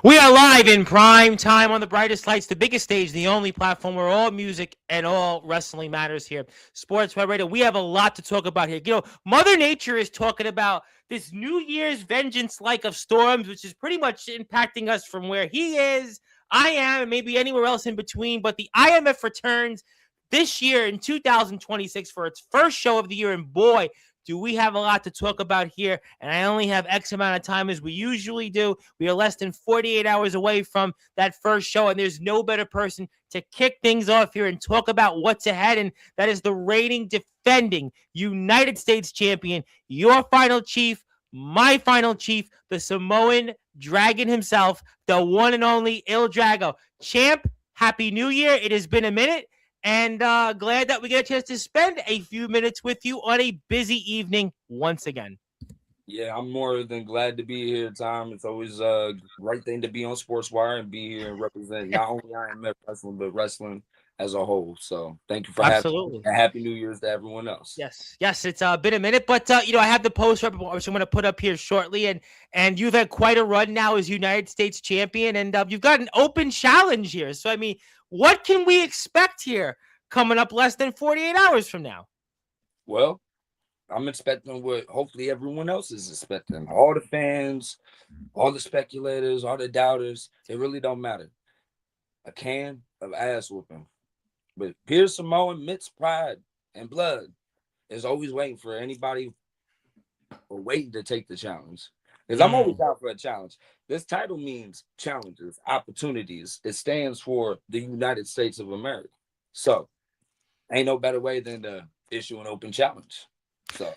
We are live in prime time on the brightest lights, the biggest stage, the only platform where all music and all wrestling matters here. Sportswire Radio. We have a lot to talk about here. Mother Nature is talking about this New Year's vengeance like of storms, which is pretty much impacting us from where he is, I am, and maybe anywhere else in between. But the IMF returns this year in 2026 for its first show of the year, and boy, do we have a lot to talk about here, and I only have X amount of time as we usually do. We are less than 48 hours away from that first show, and there's no better person to kick things off here and talk about what's ahead, and that is the reigning, defending United States champion, your final chief, my final chief, the Samoan Dragon himself, the one and only Il Drago. Champ, Happy New Year. It has been a minute. And glad that we get a chance to spend a few minutes with you on a busy evening once again. Yeah, I'm more than glad to be here, Tom. It's always a great thing to be on Sportswire and be here and represent not only IMF wrestling, but wrestling as a whole. So thank you for having me. And Happy New Year's to everyone else. Yes, it's been a minute, but I have the poster up, which I'm going to put up here shortly, and you've had quite a run now as United States champion, and you've got an open challenge here. So, I mean, what can we expect here coming up less than 48 hours from now? Well, I'm expecting what hopefully everyone else is expecting. All the fans, all the speculators, all the doubters, it really don't matter. A can of ass whooping. But Pierre Samoan, Mitt's pride and blood is always waiting for anybody or waiting to take the challenge. Because I'm always out for a challenge. This title means challenges, opportunities. It stands for the United States of America. So, ain't no better way than to issue an open challenge. So,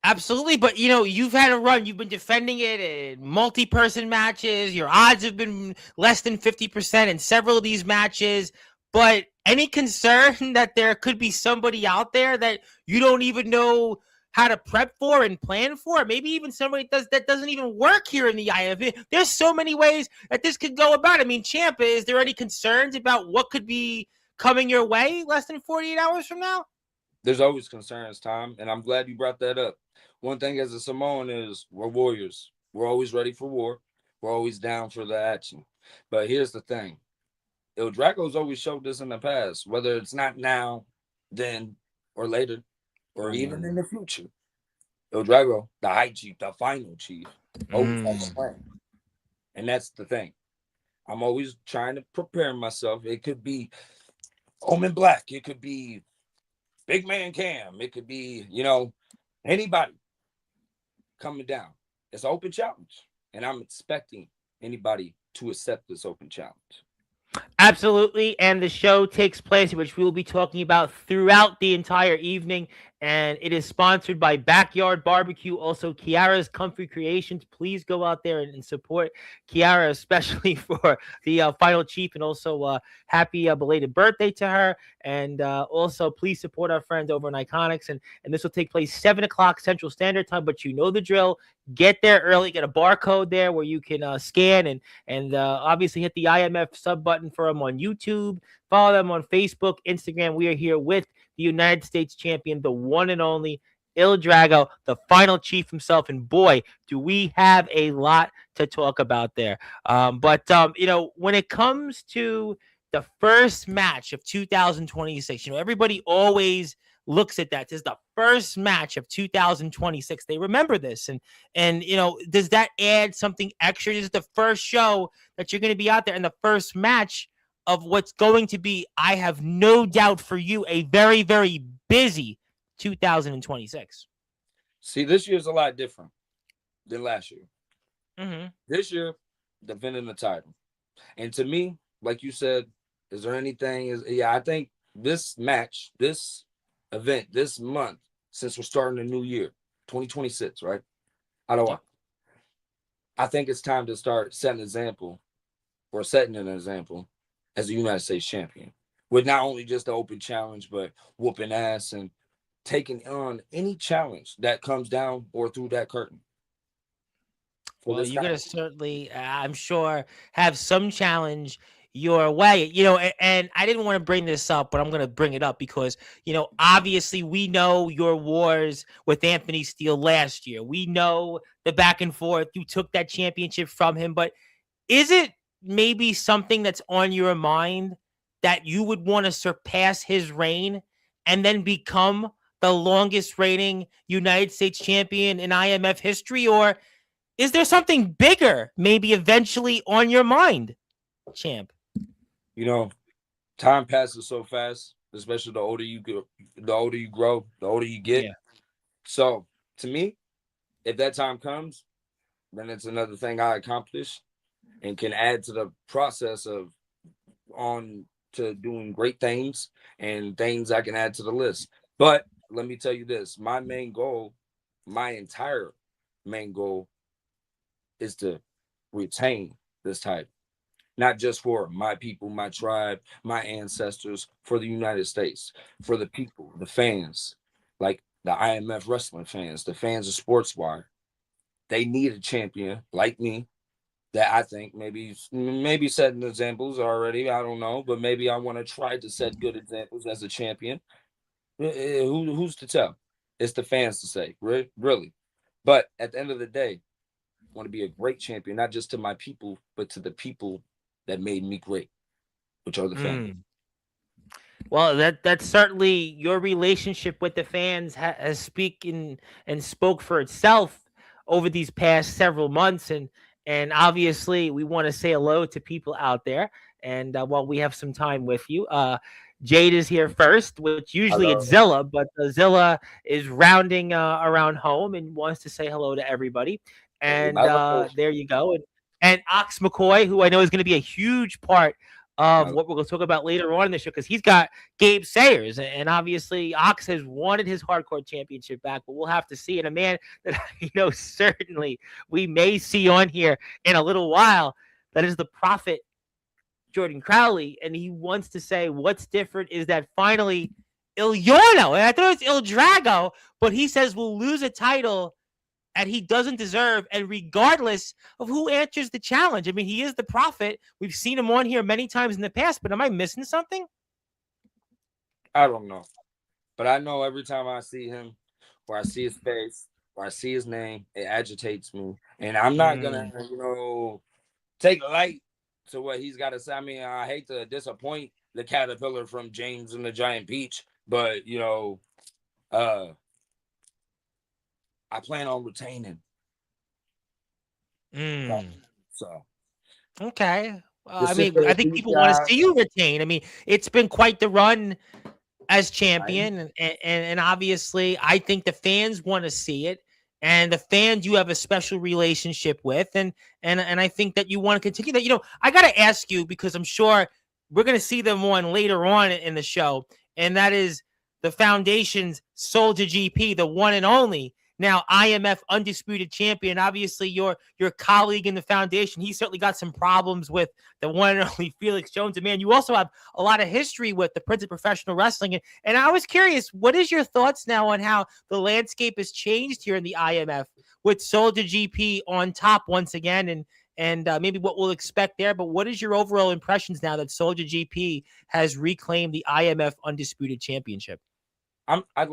absolutely, but you've had a run. You've been defending it in multi-person matches. Your odds have been less than 50% in several of these matches. But any concern that there could be somebody out there that you don't even know how to prep for and plan for? Maybe even somebody that doesn't even work here in the IMF. There's so many ways that this could go about. I mean, Champ, is there any concerns about what could be coming your way less than 48 hours from now? There's always concerns, Tom, and I'm glad you brought that up. One thing as a Samoan is we're warriors. We're always ready for war. We're always down for the action. But here's the thing. Il Drago's always showed this in the past, whether it's not now, then, or later, or even in the future. Il Drago, the high chief, the final chief, always has a plan. And that's the thing. I'm always trying to prepare myself. It could be Omen Black. It could be Big Man Cam. It could be, anybody coming down. It's an open challenge. And I'm expecting anybody to accept this open challenge. Absolutely, and the show takes place, which we will be talking about throughout the entire evening, and it is sponsored by Backyard Barbecue, also Kiara's Comfy Creations. Please go out there and support Kiara, especially for the final chief, and also happy belated birthday to her, and also please support our friends over in Iconics, and this will take place 7 o'clock Central Standard Time, but you know the drill. Get there early, get a barcode there where you can scan and obviously hit the IMF sub button for them on YouTube. Follow them on Facebook, Instagram. We are here with the United States champion, the one and only Il Drago, the final chief himself. And boy, do we have a lot to talk about there. But when it comes to the first match of 2026, everybody always looks at that. This is the first match of 2026. They remember this. And does that add something extra? This is the first show that you're going to be out there, and the first match of what's going to be, I have no doubt for you, a very, very busy 2026. See, this year's a lot different than last year. Mm-hmm. This year, defending the title. And to me, like you said, is there anything? I think this match, this event, this month, since we're starting a new year, 2026, right? I think it's time to start setting an example as a United States champion with not only just the open challenge, but whooping ass and taking on any challenge that comes down or through that curtain. Well, you're going to certainly, I'm sure, have some challenge your way, and I didn't want to bring this up, but I'm going to bring it up because, obviously we know your wars with Anthony Steele last year. We know the back and forth. You took that championship from him, but is it maybe something that's on your mind that you would want to surpass his reign and then become the longest reigning United States champion in IMF history? Or is there something bigger maybe eventually on your mind, champ? You know, time passes so fast, especially the older you go, the older you grow, the older you get. Yeah. So to me, if that time comes, then it's another thing I accomplish and can add to the process of on to doing great things and things I can add to the list. But let me tell you this, my main goal, my entire main goal is to retain this title, not just for my people, my tribe, my ancestors, for the United States, for the people, the fans, like the IMF wrestling fans, the fans of Sportswire. They need a champion like me that I think maybe setting examples already. I don't know, but maybe I want to try to set good examples as a champion. Who's to tell? It's the fans to say, really. But at the end of the day, I want to be a great champion, not just to my people, but to the people that made me great, which are the fans. Mm. Well, that's certainly your relationship with the fans has and spoke for itself over these past several months, and obviously we want to say hello to people out there. And while we have some time with you, Jade is here first, which usually it's Hello. Zilla, but Zilla is rounding around home and wants to say hello to everybody. Hey, And hello. there you go. And Ox McCoy, who I know is going to be a huge part of Hello. what we're going to talk about later on in the show, because he's got Gabe Sayers, and obviously Ox has wanted his hardcore championship back, but we'll have to see. And a man that certainly we may see on here in a little while, that is the Prophet Jordan Crowley, and he wants to say what's different is that finally Il Yorno, and I thought it was Il Drago, but he says we'll lose a title that he doesn't deserve, and regardless of who answers the challenge. I mean, he is the Prophet. We've seen him on here many times in the past, but am I missing something? I don't know, but I know every time I see him, or I see his face, or I see his name, it agitates me, and I'm not gonna, Mm. take light to what he's got to say. I mean, I hate to disappoint the caterpillar from James and the Giant Peach, but uh, I plan on retaining. Mm. So Okay. the I mean, sister I think deep people want to dive, see you retain. I mean, it's been quite the run as right? champion, and obviously, I think the fans want to see it, and the fans you have a special relationship with, and I think that you want to continue that. I got to ask you, because I'm sure we're going to see them on later on in the show, and that is the foundation's Soldier GP, the one and only. Now, IMF undisputed champion. Obviously, your colleague in the foundation, he certainly got some problems with the one and only Felix Jones. And man, you also have a lot of history with the Prince of Professional Wrestling. And I was curious, what is your thoughts now on how the landscape has changed here in the IMF with Soldier GP on top once again, and maybe what we'll expect there. But what is your overall impressions now that Soldier GP has reclaimed the IMF Undisputed Championship? I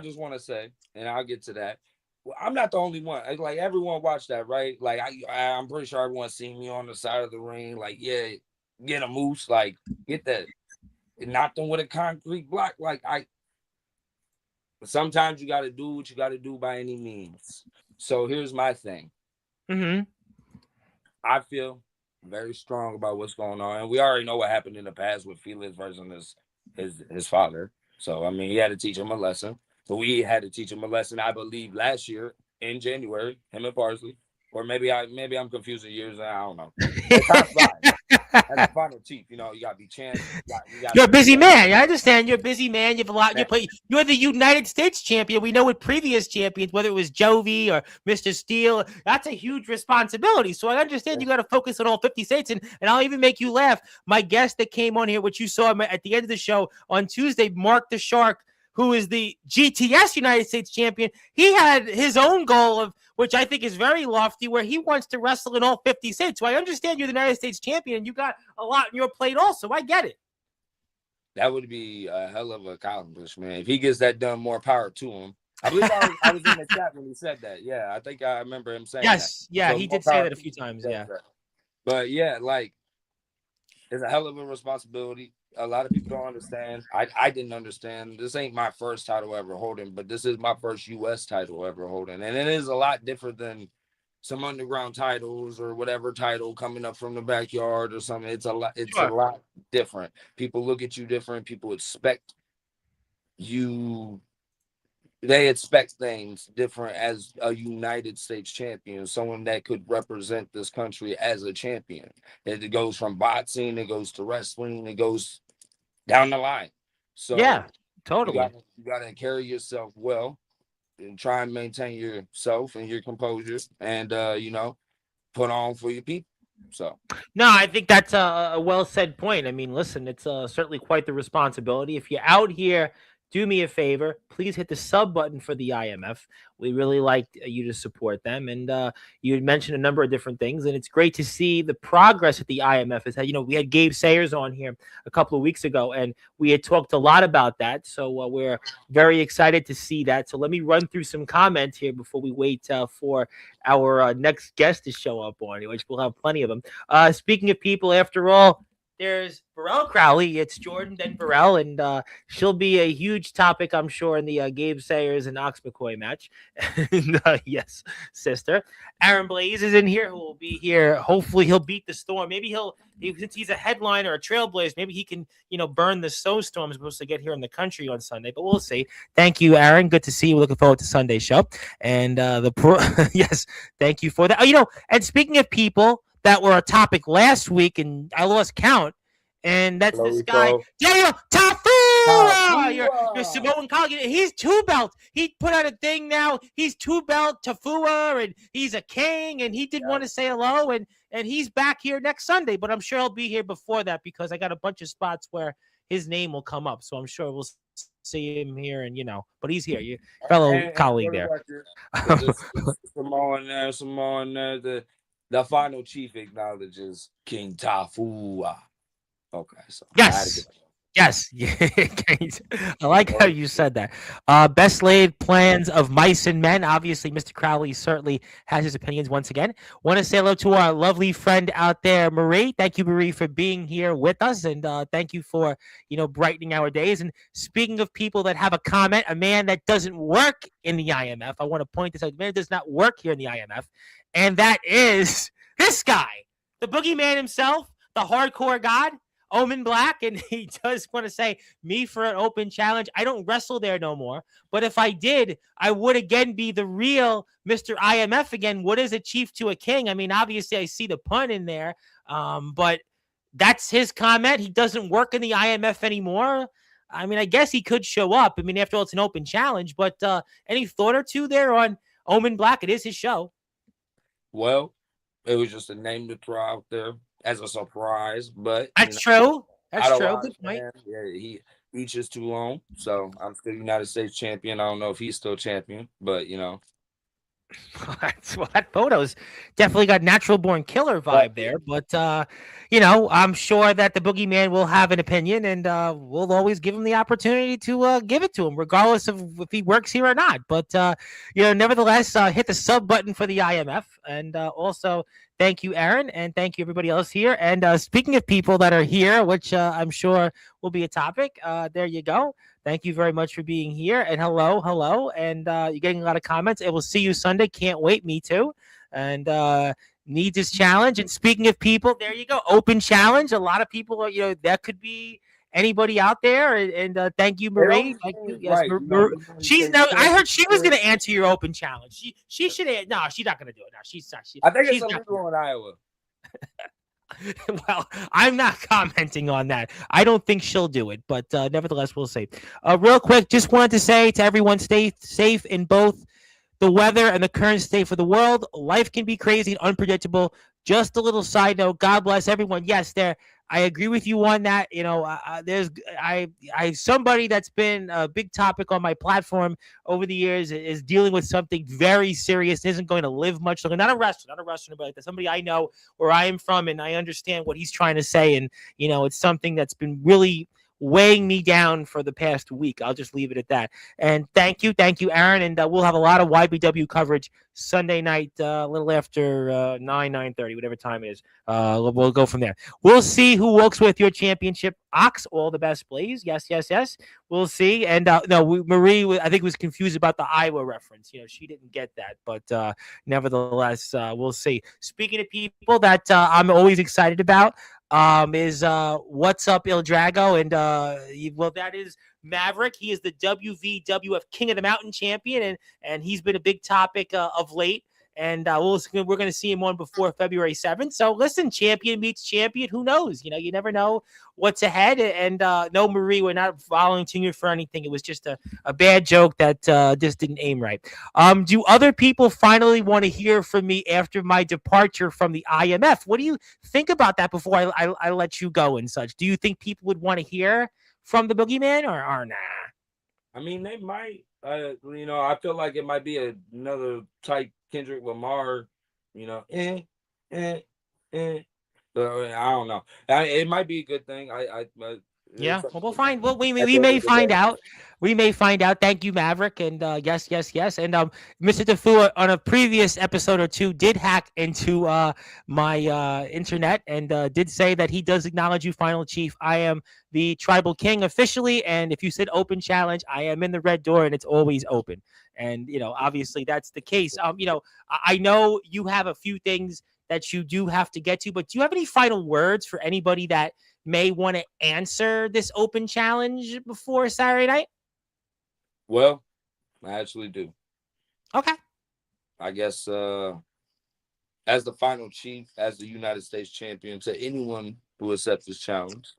just want to say, and I'll get to that. Well, I'm not the only one. Like everyone watched that, right? Like I'm pretty sure everyone seen me on the side of the ring. Like, yeah, get a moose, like get that, knock them with a concrete block. Like sometimes you got to do what you got to do by any means. So here's my thing. Mm-hmm. I feel very strong about what's going on, and we already know what happened in the past with Felix versus his father. So I mean, he had to teach him a lesson. But we had to teach him a lesson, I believe, last year in January, him and Parsley. Or maybe I'm confusing years. I don't know. But time flies. As a final chief, you gotta be champ. You gotta You're a be busy champ. man. I understand. You're a busy man. You have a lot. Man, You're the United States champion. We know with previous champions, whether it was Jovi or Mr. Steele, that's a huge responsibility. So I understand you got to focus on all 50 states. And I'll even make you laugh. My guest that came on here, which you saw at the end of the show on Tuesday, Mark the Shark, who is the GTS United States champion, he had his own goal of, which I think is very lofty, where he wants to wrestle in all 50 states. So I understand you're the United States champion and you got a lot on your plate also. I get it. that would be a hell of an accomplishment. If he gets that done, more power to him. I believe I was in the chat when he said that. Yeah, I think I remember him saying that. Yes. Yeah, So he more did say power that a to few him. times. Yeah. But yeah, like It's a hell of a responsibility. A lot of people don't understand. I didn't understand. This ain't my first title ever holding, but this is my first U.S. title ever holding, and it is a lot different than some underground titles or whatever title coming up from the backyard or something. It's a lot. It's a Sure. lot different. People look at you different. People expect you. They expect things different as a United States champion, someone that could represent this country as a champion. It goes from boxing, it goes to wrestling, it goes down the line. Yeah, So totally. you gotta carry yourself well and try and maintain yourself and your composure and put on for your people. So No, I think that's a well said point. I mean, listen, it's certainly quite the responsibility. If you're out here, do me a favor. Please hit the sub button for the IMF. We really like you to support them. And you had mentioned a number of different things, and it's great to see the progress that the IMF has had. We had Gabe Sayers on here a couple of weeks ago, and we had talked a lot about that. So we're very excited to see that. So let me run through some comments here before we wait for our next guest to show up on, which we'll have plenty of them. Speaking of people, after all, there's Burrell Crowley. It's Jordan, then Burrell, and she'll be a huge topic, I'm sure, in the Gabe Sayers and Ox McCoy match. And, yes, sister. Aaron Blaze is in here, who will be here. Hopefully, he'll beat the storm. Maybe since he's a headliner, a trailblazer, maybe he can, burn the snowstorm supposed to get here in the country on Sunday. But we'll see. Thank you, Aaron. Good to see you. Looking forward to Sunday's show. And yes, thank you for that. And speaking of people that were a topic last week, and I lost count. And that's this guy, Daniel Tafua. Your Samoan colleague. He's two belt. He put out a thing now. He's two belt Tafua, and he's a king. And he did want to say hello. And he's back here next Sunday. But I'm sure he'll be here before that because I got a bunch of spots where his name will come up. So I'm sure we'll see him here. And but he's here, your fellow colleague there. Samoan there. The final chief acknowledges King Tafua. Okay, so yes. I like how you said that. Best laid plans of mice and men. Obviously, Mr. Crowley certainly has his opinions once again. Want to say hello to our lovely friend out there, Marie. Thank you, Marie, for being here with us, and thank you for brightening our days. And speaking of people that have a comment, a man that doesn't work in the IMF, I want to point this out. A man does not work here in the IMF, and that is this guy, the boogeyman himself, the hardcore god, Omen Black, and he does want to say, me for an open challenge. I don't wrestle there no more, but if I did, I would again be the real Mr. IMF again. What is a chief to a king? I mean, obviously I see the pun in there, but that's his comment. He doesn't work in the IMF anymore. I mean, I guess he could show up. I mean, after all, it's an open challenge, but any thought or two there on Omen Black? It is his show. Well, it was just a name to throw out there as a surprise, but that's true. That's true. Good point. Yeah, he reaches too long, so I'm still United States champion. I don't know if he's still champion, but that photo's definitely got natural born killer vibe there. But I'm sure that the boogeyman will have an opinion, and we'll always give him the opportunity to give it to him, regardless of if he works here or not. But nevertheless, hit the sub button for the IMF, and also thank you, Aaron, and thank you everybody else here. And speaking of people that are here, which I'm sure will be a topic, there you go. Thank you very much for being here. And hello. And you're getting a lot of comments. And we'll see you Sunday. Can't wait. Me too. And needs his challenge. And speaking of people, there you go. Open challenge. A lot of people, that could be anybody out there. And thank you, Marie. Thank you. Yes, right. She's now. I heard she was going to answer your open challenge. She should. No, she's not going to do it. No, she's not. I think it's illegal in Iowa. Well, I'm not commenting on that. I don't think she'll do it, but nevertheless, we'll see. Real quick, just wanted to say to everyone, stay safe in both the weather and the current state for the world. Life can be crazy and unpredictable. Just a little side note. God bless everyone. Yes, I agree with you on that. There's somebody that's been a big topic on my platform over the years is dealing with something very serious. Isn't going to live much longer. Not a wrestler, but like that. Somebody I know where I am from, and I understand what he's trying to say. And it's something that's been really weighing me down for the past week. I'll just leave it at that. And thank you, Aaron. And we'll have a lot of YBW coverage Sunday night, a little after 9:30, whatever time it is. We'll go from there. We'll see who walks with your championship. Ox, all the best, please. Yes, yes, yes. We'll see. And no, Marie, I think, was confused about the Iowa reference. She didn't get that, but nevertheless, we'll see. Speaking of people that I'm always excited about, is what's up, Il Drago, and well, that is Maverick. He is the WVWF King of the Mountain champion, and he's been a big topic of late. And we're going to see him on before February 7th. So listen, champion meets champion. Who knows? You never know what's ahead. And no, Marie, we're not volunteering you for anything. It was just a bad joke that just didn't aim right. Do other people finally want to hear from me after my departure from the IMF? What do you think about that before I let you go and such? Do you think people would want to hear from the Boogeyman or nah? I mean, they might. I feel like it might be another type Kendrick Lamar. I don't know. It might be a good thing. Yeah, well, we'll find. Well, we may find out. We may find out. Thank you, Maverick, and yes, yes, yes. And Mr. Tafua on a previous episode or two did hack into my internet and did say that he does acknowledge you, Final Chief. I am the Tribal King officially, and if you said open challenge, I am in the red door, and it's always open. And obviously that's the case. I know you have a few things that you do have to get to, but do you have any final words for anybody that may want to answer this open challenge before Saturday night? Well, I actually do. Okay. I guess as the Final Chief, as the United States champion, to anyone who accepts this challenge,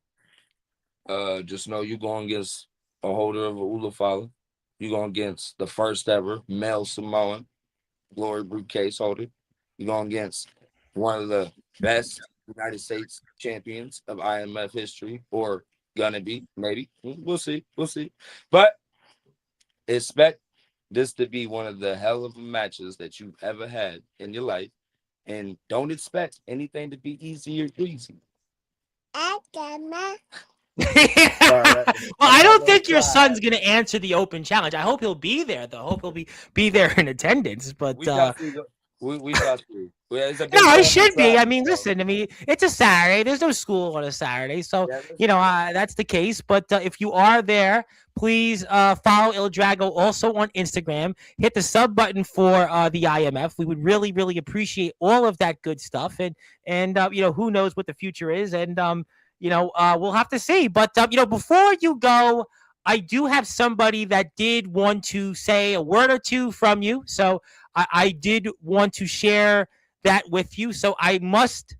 just know you're going against a holder of a Ulafala. You're going against the first ever male Samoan glory briefcase holder. You're going against one of the best United States champions of IMF history, or gonna be, maybe. We'll see. But expect this to be one of the hell of matches that you've ever had in your life. And don't expect anything to be easy or breezy. Well, I don't think your son's gonna answer the open challenge. I hope he'll be there, though. I hope he'll be there in attendance. But we shall see. We shall see. No, it should be. I mean, listen. I mean, it's a Saturday. There's no school on a Saturday, so that's the case. But if you are there, please follow Il Drago also on Instagram. Hit the sub button for the IMF. We would really, really appreciate all of that good stuff. And who knows what the future is, and we'll have to see. But before you go, I do have somebody that did want to say a word or two from you. So I did want to share that with you. So I must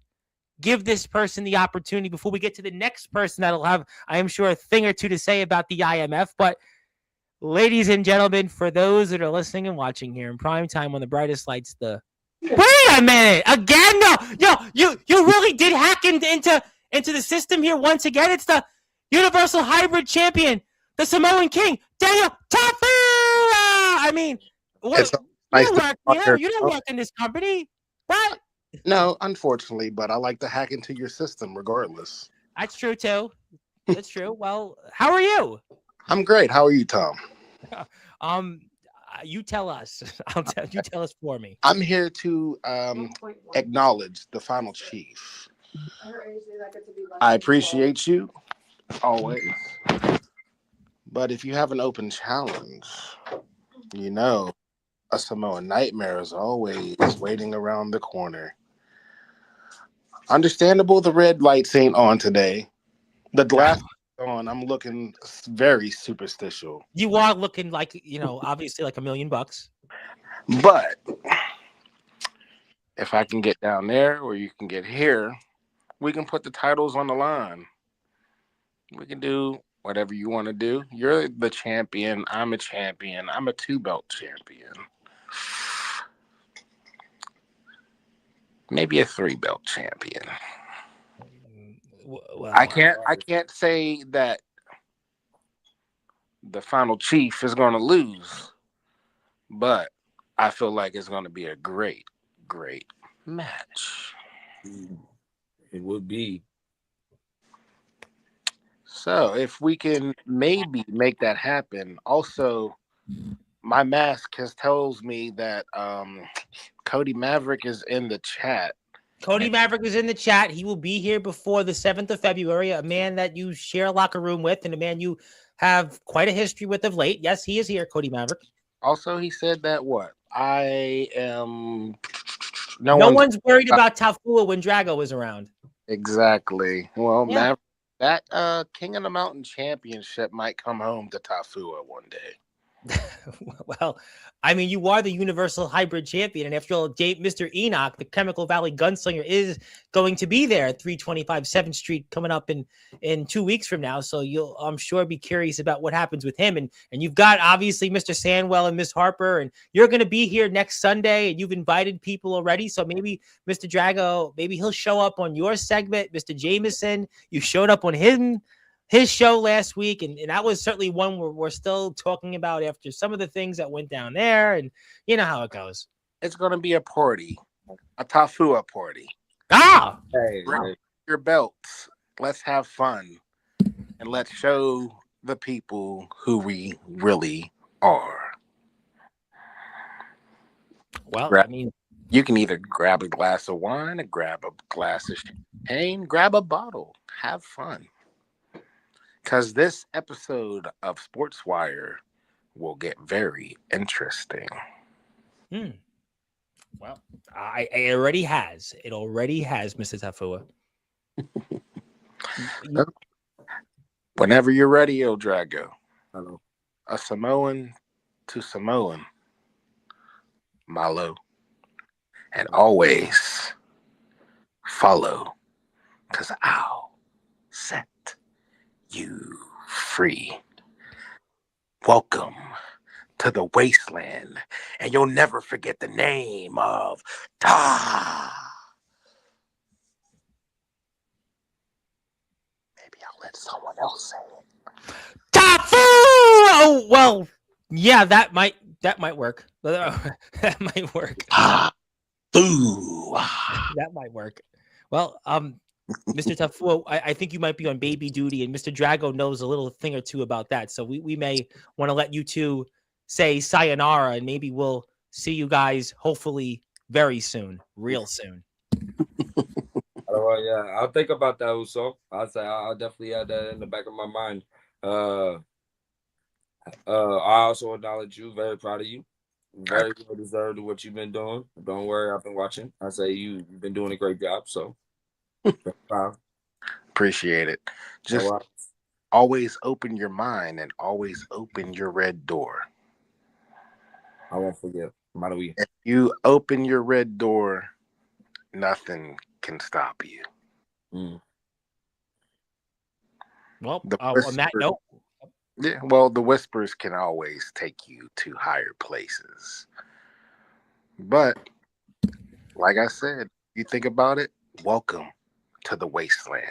give this person the opportunity before we get to the next person that'll have, I am sure, a thing or two to say about the IMF. But ladies and gentlemen, for those that are listening and watching here in prime time on the brightest lights, wait a minute, again? No, you really did hack into the system here once again. It's the Universal Hybrid Champion, the Samoan King, Daniel Tafu. I mean, what? You don't work in this company. What? No, unfortunately, but I like to hack into your system regardless. That's true, too. That's true. Well, how are you? I'm great. How are you, Tom? You tell us. You tell us for me. I'm here to acknowledge the Final Chief. I appreciate you, always. But if you have an open challenge, a Samoan nightmare is always waiting around the corner. Understandable the red lights ain't on today. The glass on, I'm looking very superstitious. You are looking like, obviously like $1 million. But if I can get down there or you can get here, we can put the titles on the line. We can do whatever you want to do. You're the champion. I'm a champion. I'm a 2-belt champion. Maybe a 3-belt champion. Well, I can't say that the Final Chief is going to lose, but I feel like it's going to be a great, great match. It would be. So if we can maybe make that happen. Also, my mask tells me that Cody Maverick is in the chat. Cody Maverick is in the chat. He will be here before the 7th of February, a man that you share a locker room with and a man you have quite a history with of late. Yes, he is here, Cody Maverick. Also, he said that what? I am... No one's worried about Tafua when Drago is around. Exactly. Well, Yeah. Maverick, that King of the Mountain championship might come home to Tafua one day. Well, I mean, you are the Universal Hybrid Champion, and after all, Mr. Enoch, the Chemical Valley Gunslinger, is going to be there at 325 7th Street coming up in 2 weeks from now. So you'll, I'm sure, be curious about what happens with him. And you've got obviously Mr. Sandwell and Miss Harper, and you're going to be here next Sunday, and you've invited people already. So maybe Mr. Drago, maybe he'll show up on your segment. Mr. Jameson, you showed up on his show last week, and that was certainly one where we're still talking about after some of the things that went down there, and you know how it goes. It's going to be a party, a Tafua party. Ah! Hey, Bring your belts. Let's have fun, and let's show the people who we really are. Well, I mean, you can either grab a glass of wine, or grab a glass of champagne, grab a bottle, have fun. Because this episode of Sportswire will get very interesting. Well, it already has. It already has, Mr. Tafua. Whenever you're ready, El Drago. hello. A Samoan to Samoan. Malo. And always follow. Because I'll set you free. Welcome to the wasteland, and you'll never forget the name of Ta. Maybe I'll let someone else say it. Tafu! Oh, well, yeah, that might work. That might work. That might work. Well, Mr. Tafua, I think you might be on baby duty, and Mr. Drago knows a little thing or two about that. So we may want to let you two say sayonara, and maybe we'll see you guys hopefully very soon, real soon. Yeah, I'll think about that also. I'll definitely add that in the back of my mind. I also acknowledge you. Very proud of you. Very well deserved of what you've been doing. Don't worry, I've been watching. I say you've been doing a great job. So proud. Appreciate it. Just always open your mind and always open your red door. I won't forget. If you open your red door, nothing can stop you. Well, on that note. Yeah, well, the whispers can always take you to higher places. But, like I said, you think about it, welcome to the wasteland.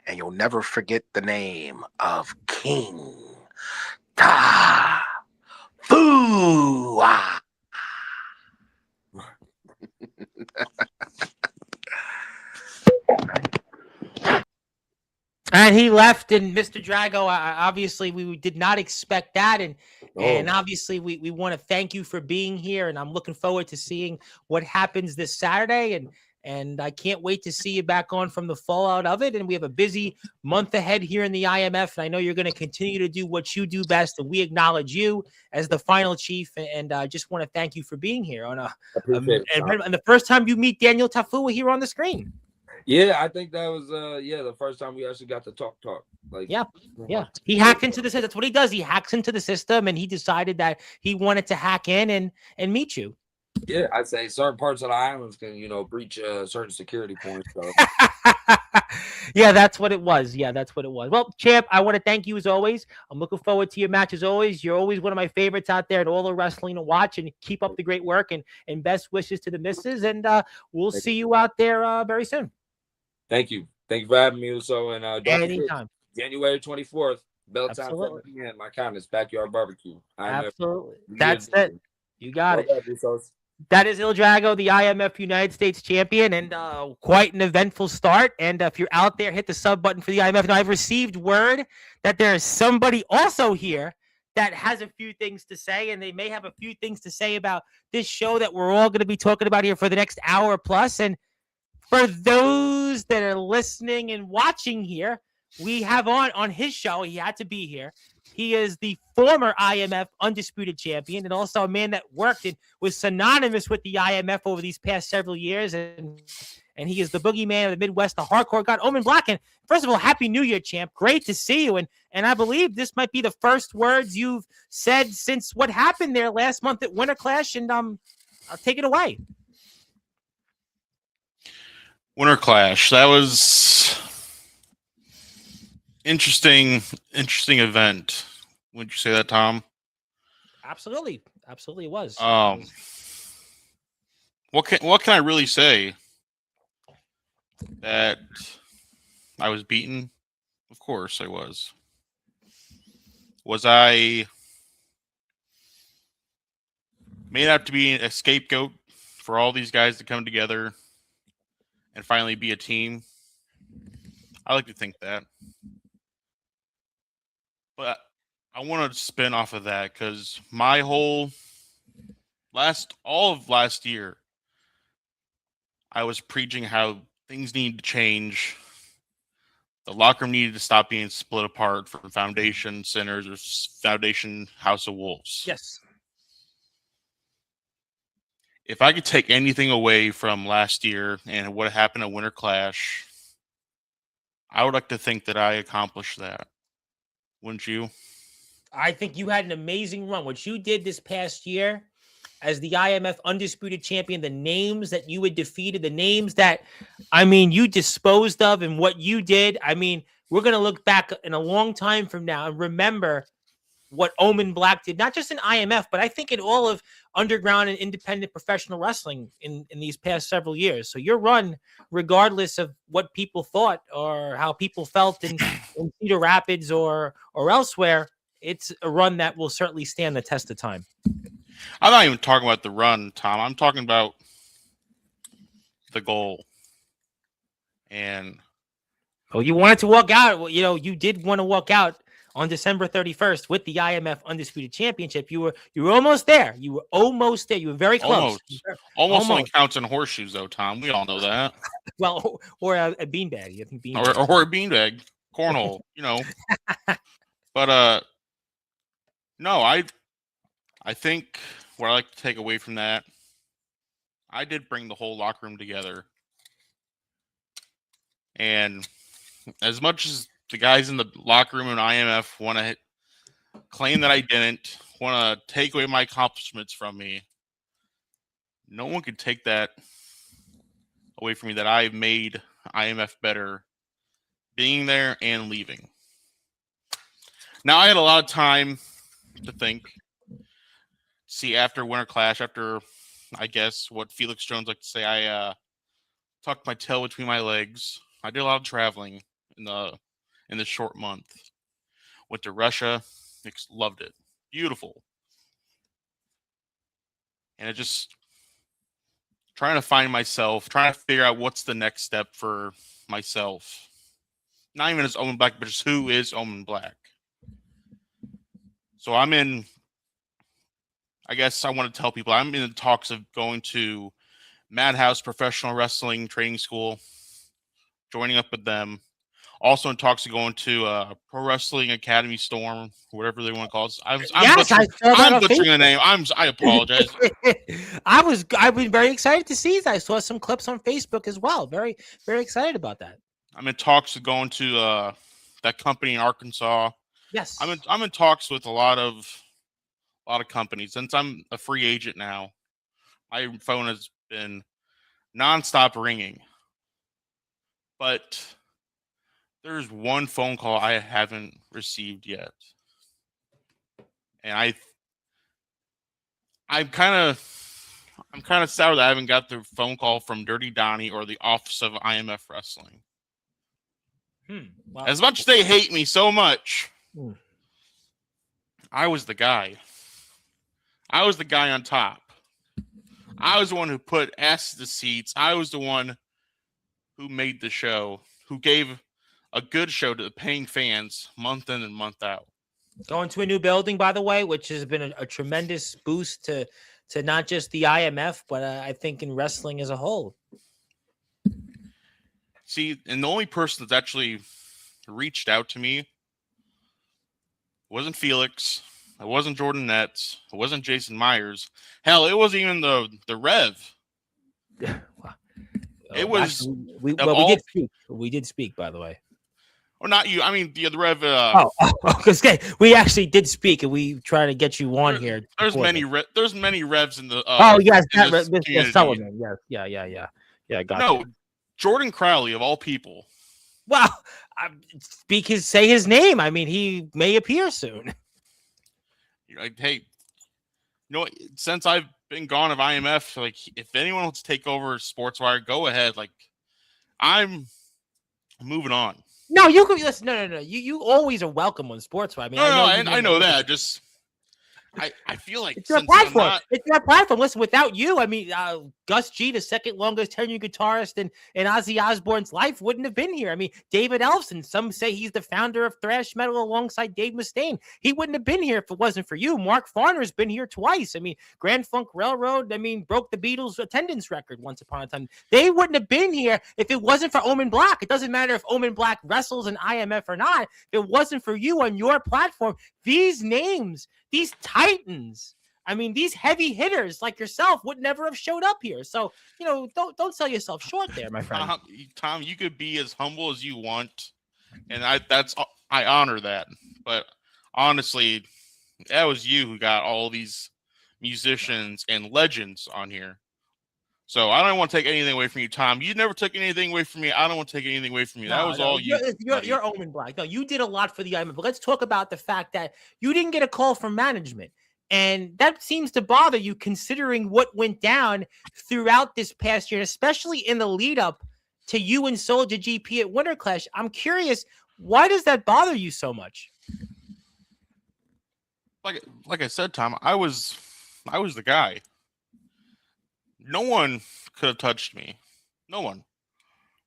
And you'll never forget the name of King Ta Fu. And he left, and Mr. Drago, obviously we did not expect that, and obviously we want to thank you for being here, and I'm looking forward to seeing what happens this Saturday, and I can't wait to see you back on from the fallout of it, and we have a busy month ahead here in the IMF, and I know you're going to continue to do what you do best, and we acknowledge you as the final chief, and I just want to thank you for being here on and the first time you meet Daniel Tafua here on the screen. Yeah, I think that was the first time we actually got to talk. Like yeah. He hacked into the system. That's what he does. He hacks into the system, and he decided that he wanted to hack in and meet you. Yeah, I'd say certain parts of the islands can, breach certain security points. So. Yeah, that's what it was. Well, champ, I want to thank you as always. I'm looking forward to your match as always. You're always one of my favorites out there in all the wrestling to watch, and keep up the great work, and best wishes to the missus. And we'll see you out there very soon. Thank you for having me. So, and anytime. January 24th, bell time 7 p.m. My kindness, backyard barbecue. Absolutely. That's it. You got it. That is Il Drago, the IMF United States champion, and quite an eventful start. And if you're out there, hit the sub button for the IMF. Now, I've received word that there is somebody also here that has a few things to say, and they may have a few things to say about this show that we're all going to be talking about here for the next hour plus. And for those that are listening and watching here, we have on his show, he had to be here. He is the former IMF undisputed champion and also a man that worked and was synonymous with the IMF over these past several years. And he is the boogeyman of the Midwest, the hardcore god, Omen Black. And first of all, Happy New Year, champ. Great to see you. And I believe this might be the first words you've said since what happened there last month at Winter Clash. And I'll take it away. Winter Clash. That was interesting event. Wouldn't you say that, Tom? Absolutely it was. What can I really say? That I was beaten? Of course I was. Was I made out to be a scapegoat for all these guys to come together and finally be a team? I like to think that. But I want to spin off of that because my whole all of last year, I was preaching how things needed to change. The locker room needed to stop being split apart from Foundation Sinners or Foundation House of Wolves. Yes. If I could take anything away from last year and what happened at Winter Clash, I would like to think that I accomplished that. Wouldn't you? I think you had an amazing run. What you did this past year as the IMF undisputed champion, the names that you had defeated, the names that, you disposed of, and what you did. We're going to look back in a long time from now and remember what Omen Black did, not just in IMF, but I think in all of underground and independent professional wrestling in these past several years. So your run, regardless of what people thought or how people felt in Cedar Rapids or elsewhere, it's a run that will certainly stand the test of time. I'm not even talking about the run, Tom. I'm talking about the goal. And you wanted to walk out. Well, you did want to walk out on December 31st with the IMF Undisputed Championship. You were almost there. You were almost there. You were very close. Almost only counts in horseshoes, though, Tom. We all know that. Well, or a beanbag. I think beanbag. Or a beanbag. Cornhole, But, no, I think what I like to take away from that, I did bring the whole locker room together. And as much as the guys in the locker room and IMF want to claim that I didn't, want to take away my accomplishments from me, no one can take that away from me, that I made IMF better being there and leaving. Now, I had a lot of time to think. See, after Winter Clash, after, I guess, what Felix Jones liked to say, I tucked my tail between my legs. I did a lot of traveling in this short month. Went to Russia, loved it. Beautiful. And it just trying to find myself, trying to figure out what's the next step for myself. Not even as Omen Black, but just who is Omen Black. So I guess I want to tell people I'm in the talks of going to Madhouse Professional Wrestling Training School, joining up with them. Also in talks of going to Pro Wrestling Academy Storm, whatever they want to call it. I'm butchering the name. I apologize. I've been very excited to see that. I saw some clips on Facebook as well. Very, very excited about that. I'm in talks of going to that company in Arkansas. Yes. I'm in talks with a lot of companies. Since I'm a free agent now, my phone has been nonstop ringing. But there's one phone call I haven't received yet. And I'm kind of sour that I haven't got the phone call from Dirty Donnie or the Office of IMF Wrestling. Wow. As much as they hate me so much, I was the guy. I was the guy on top. I was the one who put ass to the seats. I was the one who made the show, who gave a good show to the paying fans month in and month out. Going to a new building, by the way, which has been a tremendous boost to not just the IMF, but I think in wrestling as a whole. See, and the only person that's actually reached out to me wasn't Felix. It wasn't Jordan Netz. It wasn't Jason Myers. Hell, it wasn't even the Rev. Wow. It was. We did speak. We did speak, by the way. Or not you. I mean, the Rev. Because we actually did speak, and we try to get you on here. There's many Revs in the. Yes, Mr. Sullivan. Yes, yeah. Got No, you. Jordan Crowley of all people. Well, say his name. I mean, he may appear soon. You're like, hey, you know what? Since I've been gone of IMF, like, if anyone wants to take over Sportswire, go ahead. Like, I'm moving on. No, you could listen. No. You always are welcome on Sportswire. I mean, I know that. Just, I feel like it's your platform. It's your platform. Listen, without you, I mean, Gus G, the second longest tenured guitarist in Ozzy Osbourne's life, wouldn't have been here. I mean, David Ellefson, some say he's the founder of thrash metal alongside Dave Mustaine. He wouldn't have been here if it wasn't for you. Mark Farner's been here twice. I mean, Grand Funk Railroad, broke the Beatles' attendance record once upon a time. They wouldn't have been here if it wasn't for Omen Black. It doesn't matter if Omen Black wrestles in IMF or not. If it wasn't for you on your platform, these names, these titans, I mean, these heavy hitters like yourself would never have showed up here. So, don't sell yourself short there, my friend. Tom, you could be as humble as you want, and I honor that. But honestly, that was you who got all these musicians and legends on here. So I don't want to take anything away from you, Tom. You never took anything away from me. I don't want to take anything away from you. That was all you. You're Omen Black. No, you did a lot for the IMF. But let's talk about the fact that you didn't get a call from management. And that seems to bother you considering what went down throughout this past year, especially in the lead up to you and Soldier GP at Winter Clash. I'm curious, why does that bother you so much? Like I said, Tom, I was the guy. No one could have touched me. No one.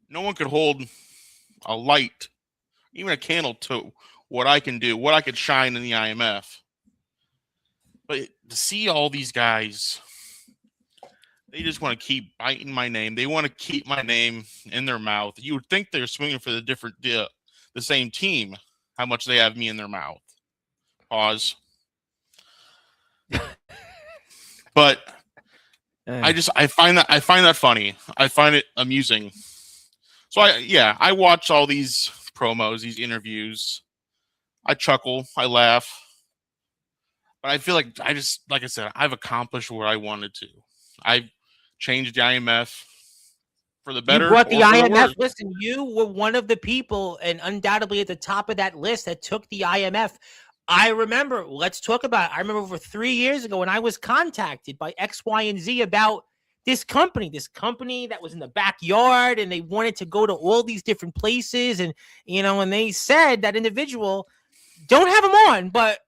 No one could hold a light, even a candle, to what I can do, what I could shine in the IMF. But to see all these guys, they just want to keep biting my name. They want to keep my name in their mouth. You would think they're swinging for the same team, how much they have me in their mouth. Pause. But I find that funny. I find it amusing. So I watch all these promos, these interviews. I chuckle, I laugh. But I feel like like I said, I've accomplished what I wanted to. I've changed the IMF for the better. You brought the IMF. Listen, you were one of the people, and undoubtedly at the top of that list, that took the IMF. I remember, let's talk about it. I remember over 3 years ago when I was contacted by X, Y, and Z about this company that was in the backyard, and they wanted to go to all these different places. And, and they said that individual, don't have them on, but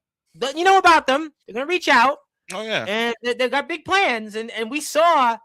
you know about them. They're going to reach out. Oh, yeah. And they've got big plans. And we saw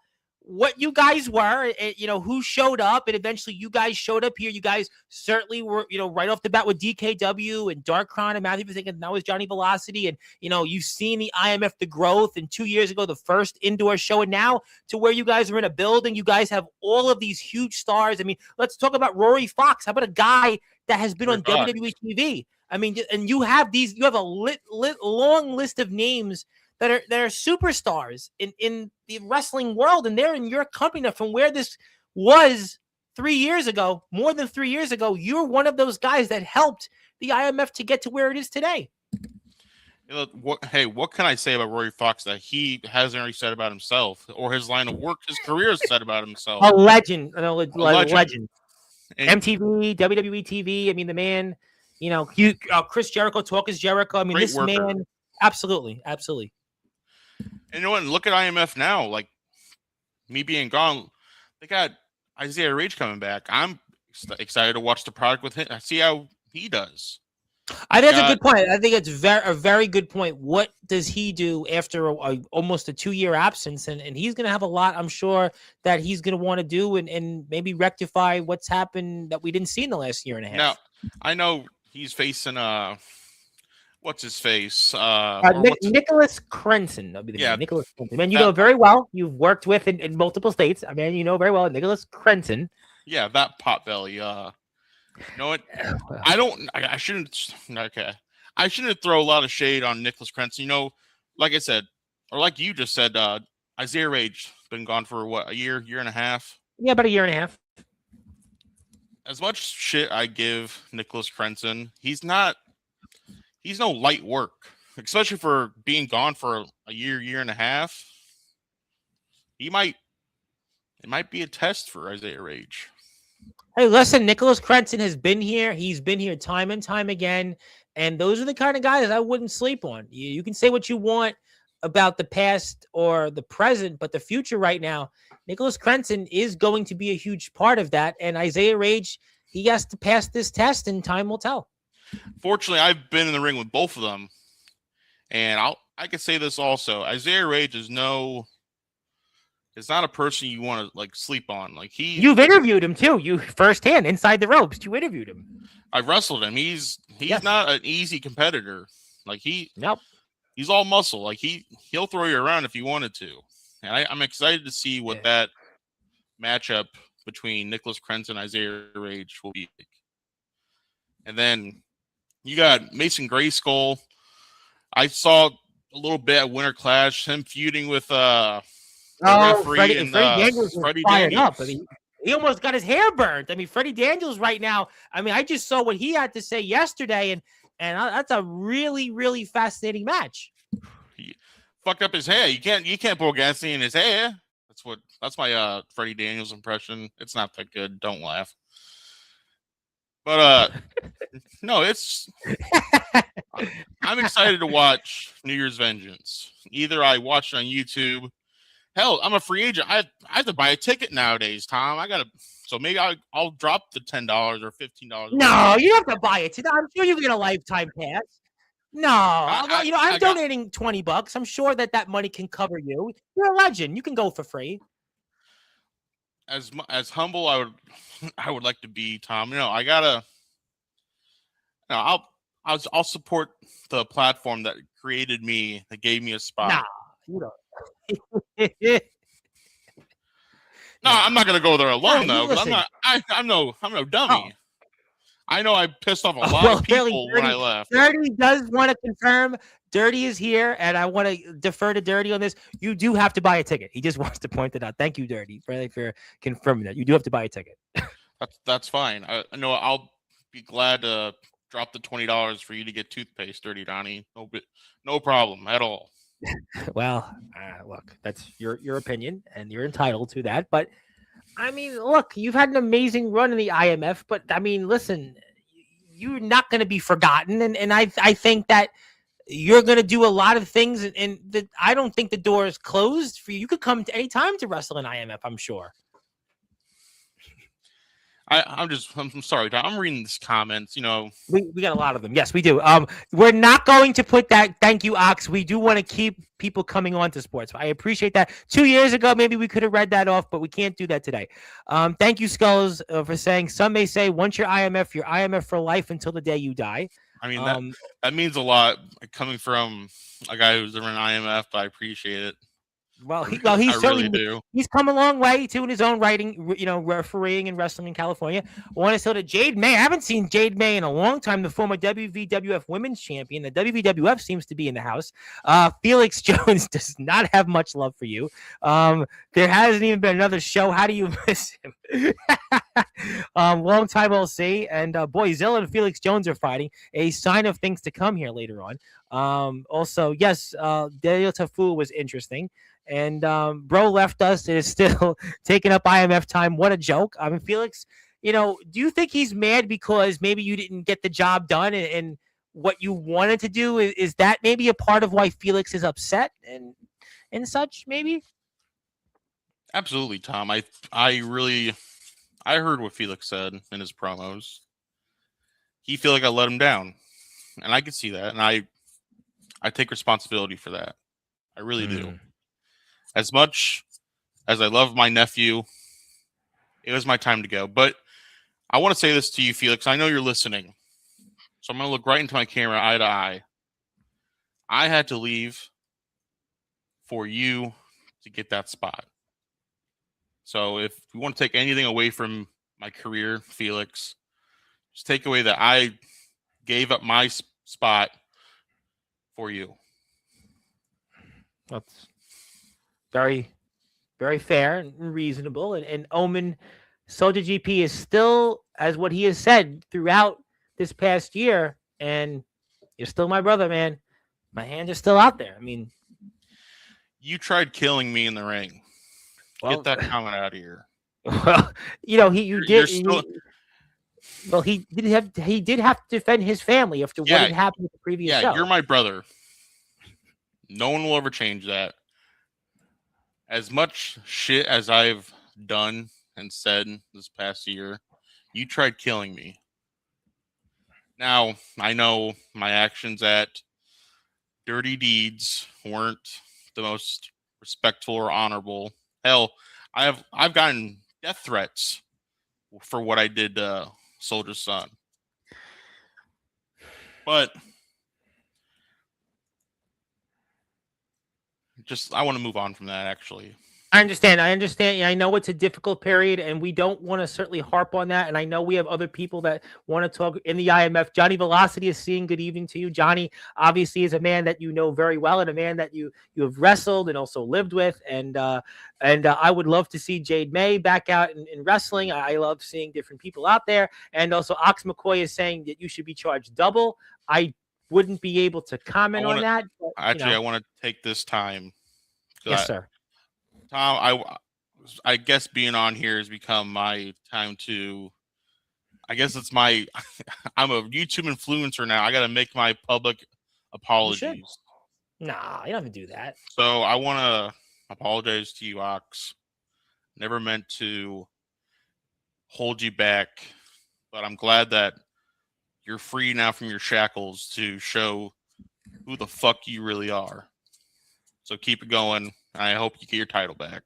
what you guys were, who showed up, and eventually you guys showed up here. You guys certainly were, right off the bat with DKW and Darkron and Matthew Vizik, and now with Johnny Velocity. And, you've seen the IMF, the growth, and 2 years ago, the first indoor show, and now to where you guys are in a building. You guys have all of these huge stars. I mean, let's talk about Rory Fox. How about a guy that has been on WWE TV? I mean, and you have a long list of names that are superstars in the wrestling world, and they're in your company now. From where this was 3 years ago, more than 3 years ago, you're one of those guys that helped the IMF to get to where it is today. What can I say about Rory Fox that he hasn't already said about himself, or his line of work, his career has said about himself? A legend. Legend. And MTV, WWE TV. I mean, the man. Chris Jericho, Talk is Jericho. I mean, this worker. Man, absolutely. And look at IMF now. Like, me being gone, they got Isaiah Rage coming back. I'm excited to watch the product with him. I see how he does. I think that's a good point. I think it's a very good point. What does he do after almost a 2-year absence? And he's going to have a lot, I'm sure, that he's going to want to do and maybe rectify what's happened that we didn't see in the last year and a half. Now, I know he's facing what's his face? Nicholas Crenson. That'll be the name. Nicholas Crenson. Man, you know very well. You've worked with in multiple states. I mean, you know very well Nicholas Crenson. Yeah, that potbelly. You know what? I shouldn't. Okay, I shouldn't throw a lot of shade on Nicholas Crenson. You know, like I said, or like you just said, Isaiah Rage been gone for what, a year and a half? Yeah, about a year and a half. As much shit I give Nicholas Crenson, he's no light work, especially for being gone for a year and a half. It might be a test for Isaiah Rage. Hey, listen, Nicholas Crenson has been here. He's been here time and time again. And those are the kind of guys I wouldn't sleep on. You can say what you want about the past or the present, but the future right now, Nicholas Crenson is going to be a huge part of that. And Isaiah Rage, he has to pass this test and time will tell. Fortunately, I've been in the ring with both of them. And I can say this also. Isaiah Rage is it's not a person you want to like sleep on. Like you've interviewed him too. You firsthand inside the ropes. You interviewed him. I've wrestled him. He's not an easy competitor. Like he's all muscle. Like he'll throw you around if you wanted to. And I'm excited to see what that matchup between Nicholas Crenson and Isaiah Rage will be. And then you got Mason Grayskull. I saw a little bit at Winter Clash, him feuding with Freddie Daniels was fired up. I mean, he almost got his hair burnt. I mean, Freddie Daniels right now. I mean, I just saw what he had to say yesterday, and that's a really, really fascinating match. He fucked up his hair. You can't pour gasoline in his hair. That's my Freddie Daniels impression. It's not that good. Don't laugh. But no, I'm excited to watch New Year's Vengeance. Either I watch it on YouTube. Hell, I'm a free agent. I have to buy a ticket nowadays, Tom. So maybe I'll drop the $10 or $15. No, you don't have to buy it. I'm sure you get a lifetime pass. No, I'm donating $20. I'm sure that money can cover you. You're a legend. You can go for free. As humble I would like to be, Tom. You know, I'll support the platform that created me, that gave me a spot. Nah, you don't. No, I'm not gonna go there alone though, because I'm no dummy. Oh. I know I pissed off a lot of people when I left. Dirty does want to confirm. Dirty is here, and I want to defer to Dirty on this. You do have to buy a ticket. He just wants to point it out. Thank you, Dirty, for confirming that. You do have to buy a ticket. That's fine. I know I'll be glad to drop the $20 for you to get toothpaste, Dirty Donnie. No problem at all. Well, look, that's your opinion, and you're entitled to that. But I mean, look, you've had an amazing run in the IMF, but I mean, listen, you're not going to be forgotten, and I think that you're going to do a lot of things, and I don't think the door is closed for you. You could come to any time to wrestle in IMF, I'm sure. I'm sorry, Tom. I'm reading these comments. You know, we got a lot of them. Yes, we do. We're not going to put that. Thank you, Ox. We do want to keep people coming on to sports. I appreciate that. 2 years ago, maybe we could have read that off, but we can't do that today. Thank you, Skulls, for saying. Some may say once you're IMF for life until the day you die. I mean, that means a lot coming from a guy who's in an IMF. I appreciate it. Well, he's certainly really he's come a long way too in his own writing, you know, refereeing and wrestling in California. I want to say to Jade May. I haven't seen Jade May in a long time, the former WWF Women's Champion. The WWF seems to be in the house. Felix Jones does not have much love for you. There hasn't even been another show. How do you miss him? Long time LC. And boy, Zilla and Felix Jones are fighting. A sign of things to come here later on. Also, yes, Daniel Tafu was interesting. And bro left us. It is still taking up IMF time. What a joke. I mean, Felix, you know, do you think he's mad because maybe you didn't get the job done and what you wanted to do? Is that maybe a part of why Felix is upset and such, maybe? Absolutely, Tom. I heard what Felix said in his promos. He feel like I let him down. and I can see that, and I take responsibility for that. I really do. As much as I love my nephew, it was my time to go. But I want to say this to you, Felix. I know you're listening, so I'm going to look right into my camera, eye to eye. I had to leave for you to get that spot. So if you want to take anything away from my career, Felix, just take away that I gave up my spot for you. That's very, very fair and reasonable. And Omen Soldier GP is still, as what he has said throughout this past year, and you're still my brother, man. My hands are still out there. I mean, you tried killing me in the ring. Well, get that comment out of here. Well, you know, he did have to defend his family after what had happened with the previous show. You're my brother. No one will ever change that. As much shit as I've done and said this past year, you tried killing me. Now, I know my actions at Dirty Deeds weren't the most respectful or honorable. Hell, I've gotten death threats for what I did to Soldier's son. But I want to move on from that, actually. I understand. I know it's a difficult period, and we don't want to certainly harp on that. And I know we have other people that want to talk in the IMF. Johnny Velocity is saying good evening to you. Johnny obviously is a man that you know very well, and a man that you have wrestled and also lived with. And I would love to see Jade May back out in wrestling. I love seeing different people out there. And also Ox McCoy is saying that you should be charged double. I wouldn't be able to comment on that. But, I want to take this time. Yes, sir. Tom, I guess being on here has become my time to. I guess it's my. I'm a YouTube influencer now. I got to make my public apologies. Nah, you don't have to do that. So I want to apologize to you, Ox. Never meant to hold you back, but I'm glad that you're free now from your shackles to show who the fuck you really are. So keep it going. I hope you get your title back.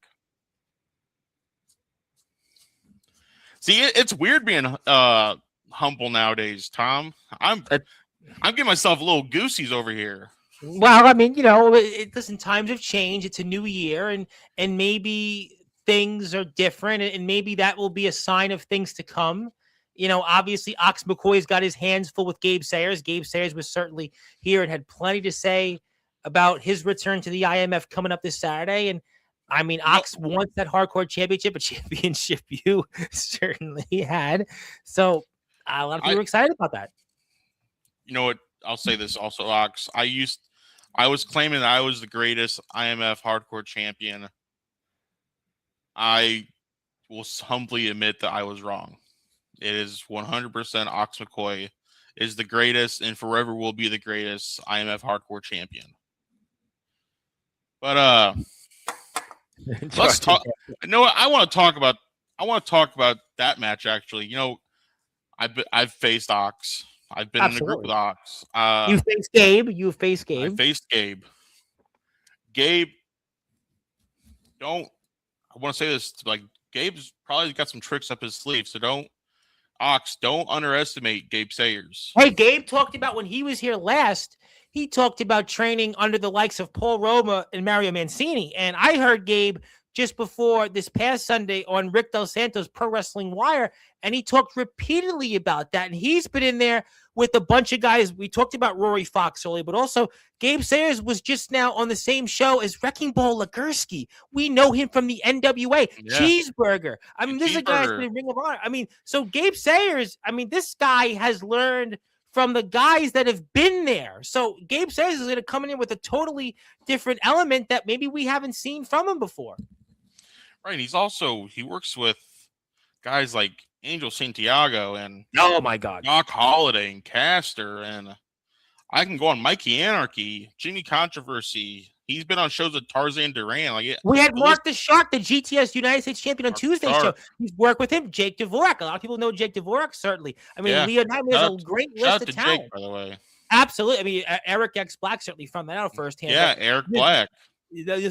See, it's weird being humble nowadays, Tom. I'm giving myself a little goosies over here. Well, I mean, listen, times have changed. It's a new year, and maybe things are different, and maybe that will be a sign of things to come. Obviously, Ox McCoy's got his hands full with Gabe Sayers. Gabe Sayers was certainly here and had plenty to say about his return to the IMF coming up this Saturday. And I mean, Ox wants that hardcore championship, a championship you certainly had. So a lot of people are excited about that. You know what? I'll say this also, Ox. I was claiming that I was the greatest IMF hardcore champion. I will humbly admit that I was wrong. It is 100% Ox McCoy is the greatest and forever will be the greatest IMF hardcore champion. But let's talk. No, I want to talk about that match. Actually, I've faced Ox. I've been in a group with Ox. You faced Gabe. I faced Gabe. Gabe, I want to say this. Like, Gabe's probably got some tricks up his sleeve. So don't underestimate Gabe Sayers. Hey, Gabe talked about when he was here last. He talked about training under the likes of Paul Roma and Mario Mancini. And I heard Gabe just before this past Sunday on Rick Del Santo's Pro Wrestling Wire, and he talked repeatedly about that. And he's been in there with a bunch of guys. We talked about Rory Fox earlier, but also Gabe Sayers was just now on the same show as Wrecking Ball Legursky. We know him from the NWA. Yeah. Cheeseburger. I mean, this is a guy that's been Ring of Honor. I mean, so Gabe Sayers, this guy has learned from the guys that have been there. So Gabe Sayers is going to come in with a totally different element that maybe we haven't seen from him before. Right. He works with guys like Angel Santiago and oh my God, Doc Holliday and Caster, and I can go on Mikey Anarchy, Jimmy Controversy. He's been on shows with Tarzan Duran. We had Mark the Shark, the GTS United States champion on Tuesday's show. He's worked with him. Jake Dvorak. A lot of people know Jake Dvorak, certainly. I mean, Leon Hyman has a great list of talent. Jake, by the way. Absolutely. I mean, Eric X Black certainly found that out firsthand. Yeah, Eric Black.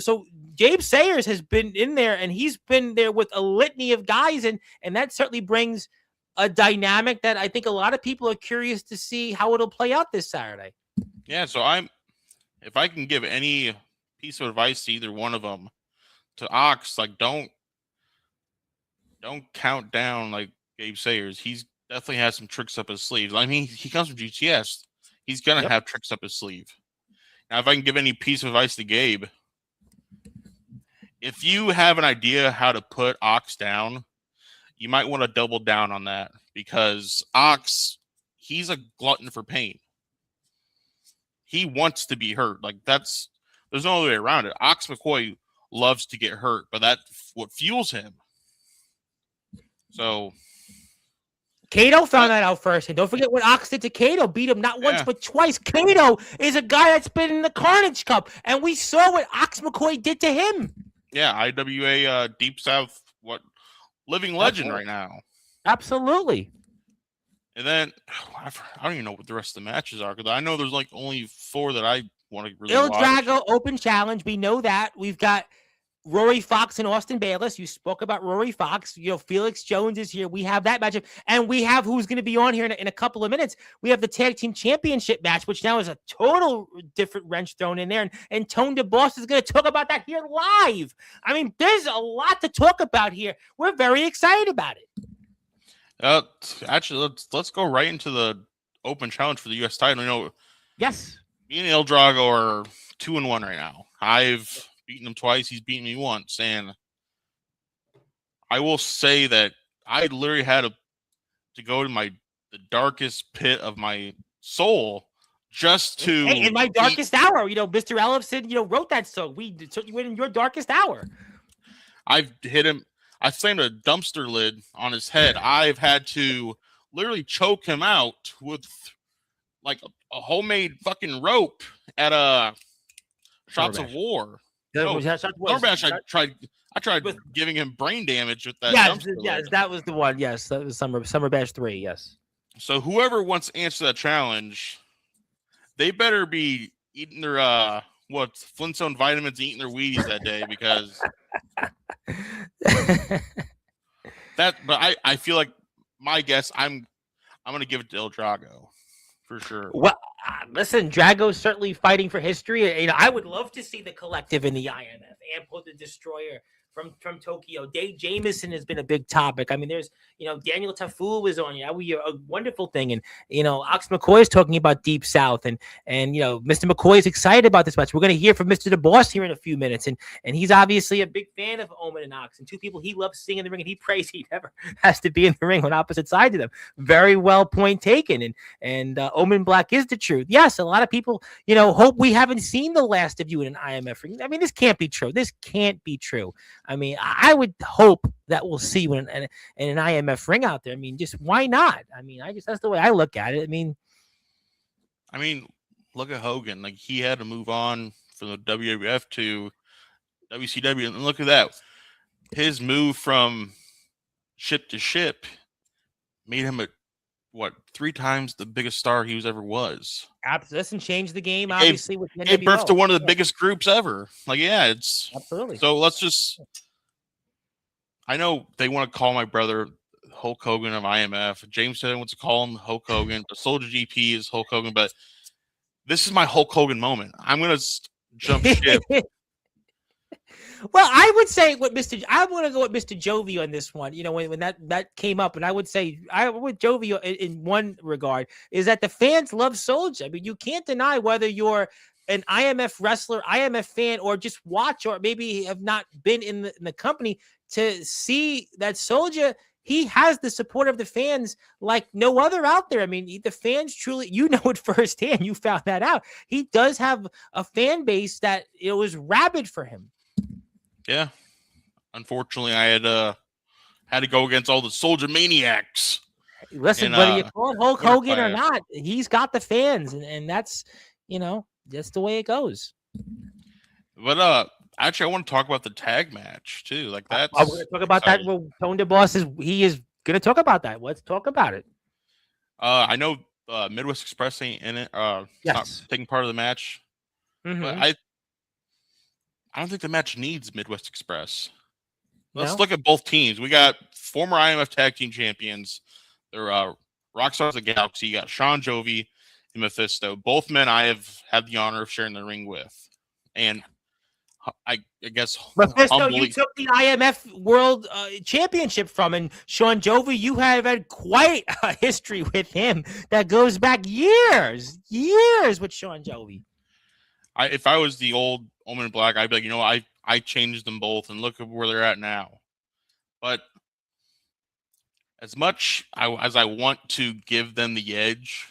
So James Sayers has been in there, and he's been there with a litany of guys, and that certainly brings a dynamic that I think a lot of people are curious to see how it'll play out this Saturday. Yeah, so if I can give any piece of advice to either one of them, to Ox, like don't count down like Gabe Sayers. He's definitely has some tricks up his sleeves. I mean, he comes from GTS. He's gonna have tricks up his sleeve. Now, if I can give any piece of advice to Gabe, if you have an idea how to put Ox down, you might want to double down on that, because Ox, he's a glutton for pain. He wants to be hurt. Like, there's no other way around it. Ox McCoy loves to get hurt, but that's what fuels him. So Cato found that out first. And don't forget what Ox did to Cato. Beat him not once, but twice. Cato is a guy that's been in the Carnage Cup. And we saw what Ox McCoy did to him. Yeah, IWA Deep South, living legend right now. Absolutely. And then, I don't even know what the rest of the matches are, because I know there's like only 4 that I want to really Il watch. Drago Open Challenge. We know that. We've got Rory Fox and Austin Bayless. You spoke about Rory Fox. Felix Jones is here. We have that matchup. And we have who's going to be on here in a couple of minutes. We have the Tag Team Championship match, which now is a total different wrench thrown in there. And Tone DeBoss is going to talk about that here live. I mean, there's a lot to talk about here. We're very excited about it. Actually, let's go right into the Open Challenge for the U.S. title. Yes. Me and Il Drago are 2-1 right now. I've beaten him twice. He's beaten me once. And I will say that I literally had to go to the darkest pit of my soul just to... Hey, in my darkest hour, Mr. Ellison, wrote that song. We went in your darkest hour. I've hit him. I slammed a dumpster lid on his head. I've had to literally choke him out with like a homemade fucking rope at Shots of War. I tried giving him brain damage with that. Yes, that was the one. Yes, that was Summer Bash 3. Yes. So whoever wants to answer that challenge, they better be eating their Flintstone vitamins, eating their Wheaties that day, because But I feel like my guess, I'm going to give it to Il Drago for sure. Well, listen, Drago's certainly fighting for history. I would love to see the collective in the IMF. Ampo the Destroyer from Tokyo. Dave Jamieson has been a big topic. I mean, there's, Daniel Taful was on. A wonderful thing. And, Ox McCoy is talking about Deep South. And Mr. McCoy is excited about this match. We're going to hear from Mr. DeBoss here in a few minutes. And he's obviously a big fan of Omen and Ox, and two people he loves seeing in the ring, and he prays he never has to be in the ring on opposite sides of them. Very well point taken. And Omen Black is the truth. Yes, a lot of people, hope we haven't seen the last of you in an IMF ring. I mean, this can't be true. This can't be true. I mean, I would hope that we'll see you in an IMF ring out there. I mean, just why not? I mean, that's the way I look at it. I mean, look at Hogan. Like, he had to move on from the WWF to WCW, and look at that. His move from ship to ship made him 3 times the biggest star he was. Listen, change the game, obviously. With gave birth to one of the biggest groups ever. Like, yeah, it's absolutely. So let's just. I know they want to call my brother Hulk Hogan of IMF. James said he wants to call him Hulk Hogan. The Soldier GP is Hulk Hogan, but this is my Hulk Hogan moment. I'm gonna jump ship. Well, I would say I want to go with Mr. Jovi on this one. When that came up, and I would say with Jovi in one regard is that the fans love Soldier. I mean, you can't deny whether you're an IMF wrestler, IMF fan, or just watch, or maybe have not been in the company to see that Soldier. He has the support of the fans like no other out there. I mean, the fans truly, it firsthand. You found that out. He does have a fan base that was rabid for him. Yeah. Unfortunately, I had to go against all the Soldier maniacs. Listen, whether you call it Hulk Hogan or not, he's got the fans, and that's, that's the way it goes. But actually, I want to talk about the tag match too. Like, that's we're going to talk about that. Well, Tone DeBoss he is going to talk about that. Let's talk about it. I know Midwest Express ain't in it. It's Yes. not taking part of the match. Mhm. But I don't think the match needs Midwest Express. Let's No? look at both teams. We got former IMF Tag Team Champions. They're Rockstars of the Galaxy. You got Sean Jovi and Mephisto. Both men I have had the honor of sharing the ring with. And I guess Mephisto, humbly, you took the IMF World Championship from, and Sean Jovi, you have had quite a history with him that goes back years with Sean Jovi. if I was the old Omen Black, I'd be like, I changed them both, and look at where they're at now. But as much as I want to give them the edge,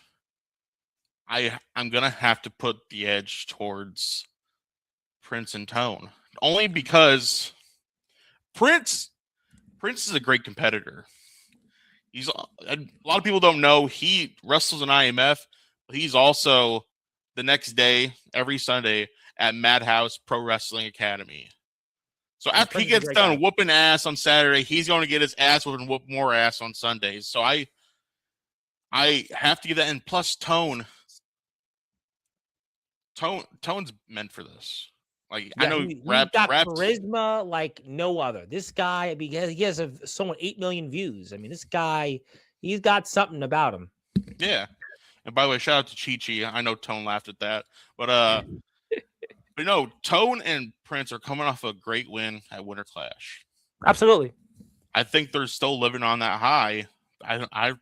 I'm gonna have to put the edge towards Prince and Tone, only because Prince is a great competitor. A lot of people don't know he wrestles in IMF, but he's also the next day, every Sunday, at Madhouse Pro Wrestling Academy. So after he gets done whooping ass on Saturday, he's going to get his ass whooped and whoop more ass on Sundays. So I have to give that in. Plus Tone's meant for this. Like, I know he's got charisma like no other. This guy, because he has somewhat 8 million views. I mean, this guy, he's got something about him. Yeah. And by the way, shout out to Chi-Chi. I know Tone laughed at that. But no, Tone and Prince are coming off a great win at Winter Clash. Absolutely. I think they're still living on that high. I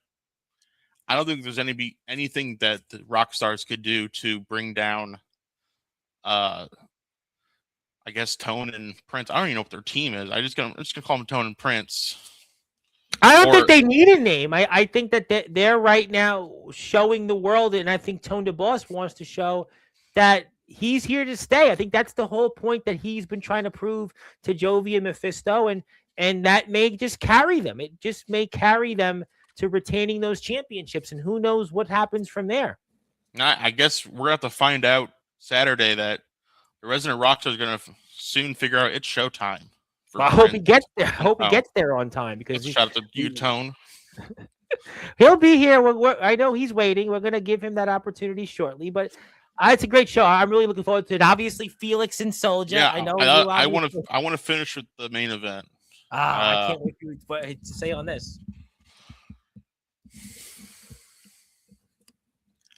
don't think there's anything that the Rockstars could do to bring down I guess Tone and Prince. I don't even know what their team is. I'm just gonna call them Tone and Prince. I don't think they need a name. I think that they're right now showing the world, and I think Tone DeBoss wants to show that he's here to stay. I think that's the whole point that he's been trying to prove to Jovi and Mephisto, and that may just carry them. It just may carry them to retaining those championships, and who knows what happens from there. I guess we're gonna have to find out Saturday that the Resident Rockstar is gonna soon figure out it's showtime. I hope he gets there. I hope he gets there on time, because shout out to you, Tone. He'll be here. I know he's waiting. We're going to give him that opportunity shortly, but it's a great show. I'm really looking forward to it. Obviously, Felix and Soldier. Yeah, I know. I want to finish with the main event. I can't wait for you to say on this.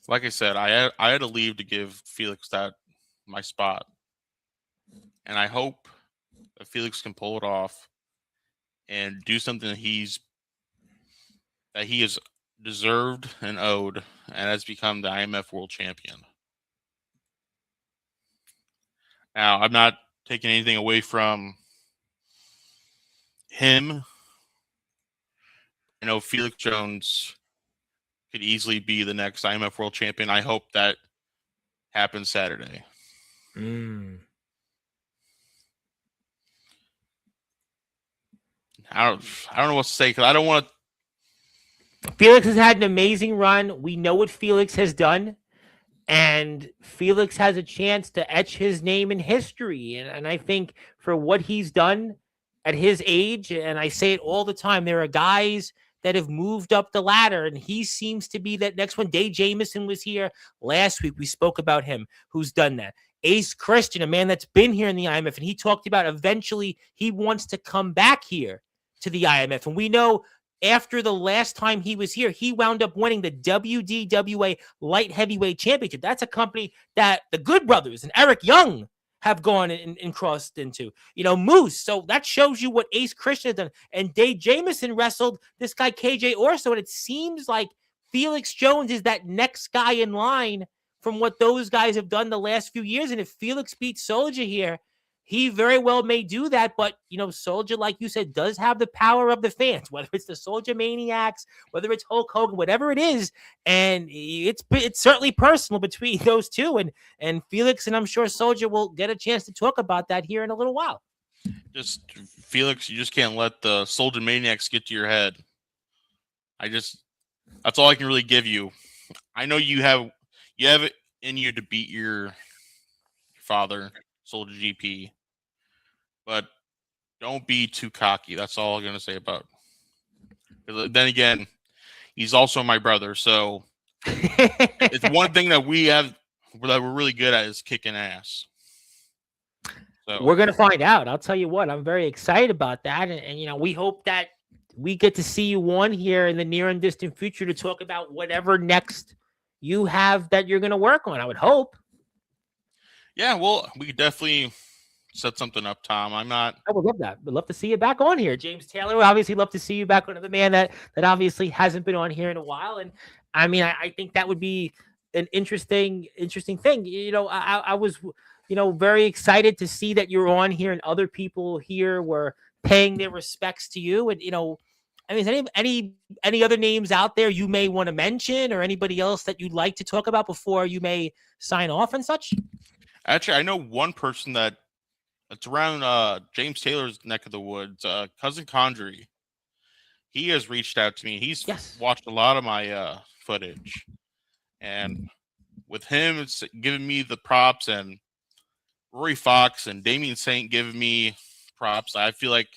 Like I said, I had to leave to give Felix my spot, and I hope that Felix can pull it off and do something that he has deserved and owed, and has become the IMF World Champion. Now, I'm not taking anything away from him. I know Felix Jones could easily be the next IMF World Champion. I hope that happens Saturday. I don't know what to say, because I don't want to. Felix has had an amazing run. We know what Felix has done, and Felix has a chance to etch his name in history. And I think for what he's done at his age, and I say it all the time, there are guys that have moved up the ladder, and he seems to be that next one. Dave Jamieson was here last week. We spoke about him, who's done that. Ace Christian, a man that's been here in the IMF, and he talked about eventually he wants to come back here to the IMF. And we know after the last time he was here, he wound up winning the WDWA Light Heavyweight Championship. That's a company that the Good Brothers and Eric Young have gone and crossed into, Moose. So that shows you what Ace Christian has done. And Dave Jamieson wrestled this guy, KJ Orso. And it seems like Felix Jones is that next guy in line from what those guys have done the last few years. And if Felix beats Soldier here, he very well may do that. But, Soldier, like you said, does have the power of the fans, whether it's the Soldier Maniacs, whether it's Hulk Hogan, whatever it is. And it's certainly personal between those two. And Felix, and I'm sure Soldier will get a chance to talk about that here in a little while. Just, Felix, you just can't let the Soldier Maniacs get to your head. That's all I can really give you. I know you have it in you to beat your father, Soldier GP, but don't be too cocky. That's all I'm going to say about it. Then again, he's also my brother, so It's one thing that we have that we're really good at is kicking ass. So We're gonna find out. I'll tell you what, I'm very excited about that, and you know, we hope that we get to see you on here in the near and distant future to talk about whatever next you have that you're gonna work on. I would hope. yeah, well, we could definitely set something up, Tom. I'm not. I would love that. Would love to see you back on here, James Taylor. Would obviously love to see you back on. The man that obviously hasn't been on here in a while, and I mean, I think that would be an interesting thing. You know, I was, you know, very excited to see that you're on here, and other people here were paying their respects to you. And you know, I mean, is any other names out there you may want to mention, or anybody else that you'd like to talk about before you may sign off and such? Actually, I know one person that it's around James Taylor's neck of the woods, cousin Condry. He has reached out to me. He's watched a lot of my footage, and with him, it's giving me the props, and Rory Fox and Damian Saint giving me props. I think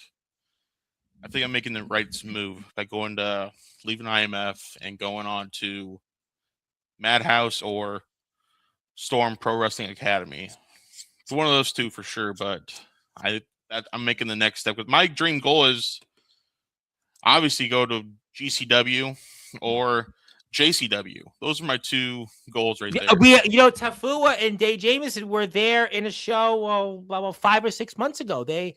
I'm making the right move by leaving IMF and going on to Madhouse or Storm Pro Wrestling Academy. It's one of those two for sure, but I'm making the next step. Because my dream goal is obviously go to GCW or JCW. Those are my two goals right there. You know, Tafua and Dave Jamieson were there in a show about 5 or 6 months ago. They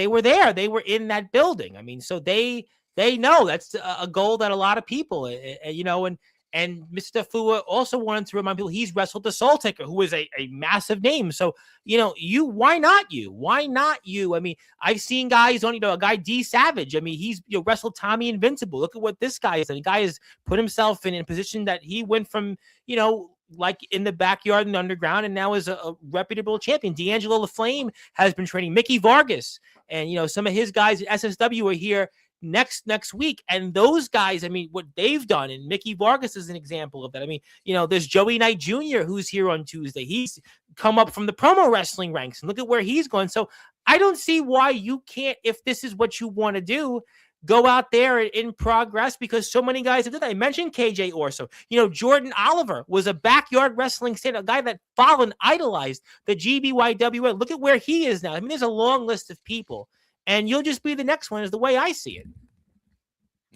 were there. They were in that building. I mean, so they know that's a goal that a lot of people, you know, and Mr. Tafua also wanted to remind people he's wrestled the Soul Taker, who is a massive name. So, you know, why not you? Why not you? I mean, I've seen guys on, you know, a guy D Savage. I mean, he's wrestled Tommy Invincible. Look at what this guy is. And the guy has put himself in a position that he went from, you know, like in the backyard and underground, and now is a reputable champion. D'Angelo LaFlame has been training. Mickey Vargas and, you know, some of his guys at SSW are here next week, and those guys, I mean, what they've done, and Mickey Vargas is an example of that. I mean, you know, there's Joey Knight Jr. who's here on Tuesday. He's come up from the promo wrestling ranks, and look at where he's going. So I don't see why you can't, if this is what you want to do, go out there in progress, because so many guys have done that. I mentioned KJ Orso. You know, Jordan Oliver was a backyard wrestling stand, a guy that followed and idolized the GBYWA. Look at where he is now. I mean, there's a long list of people. And you'll just be the next one, is the way I see it.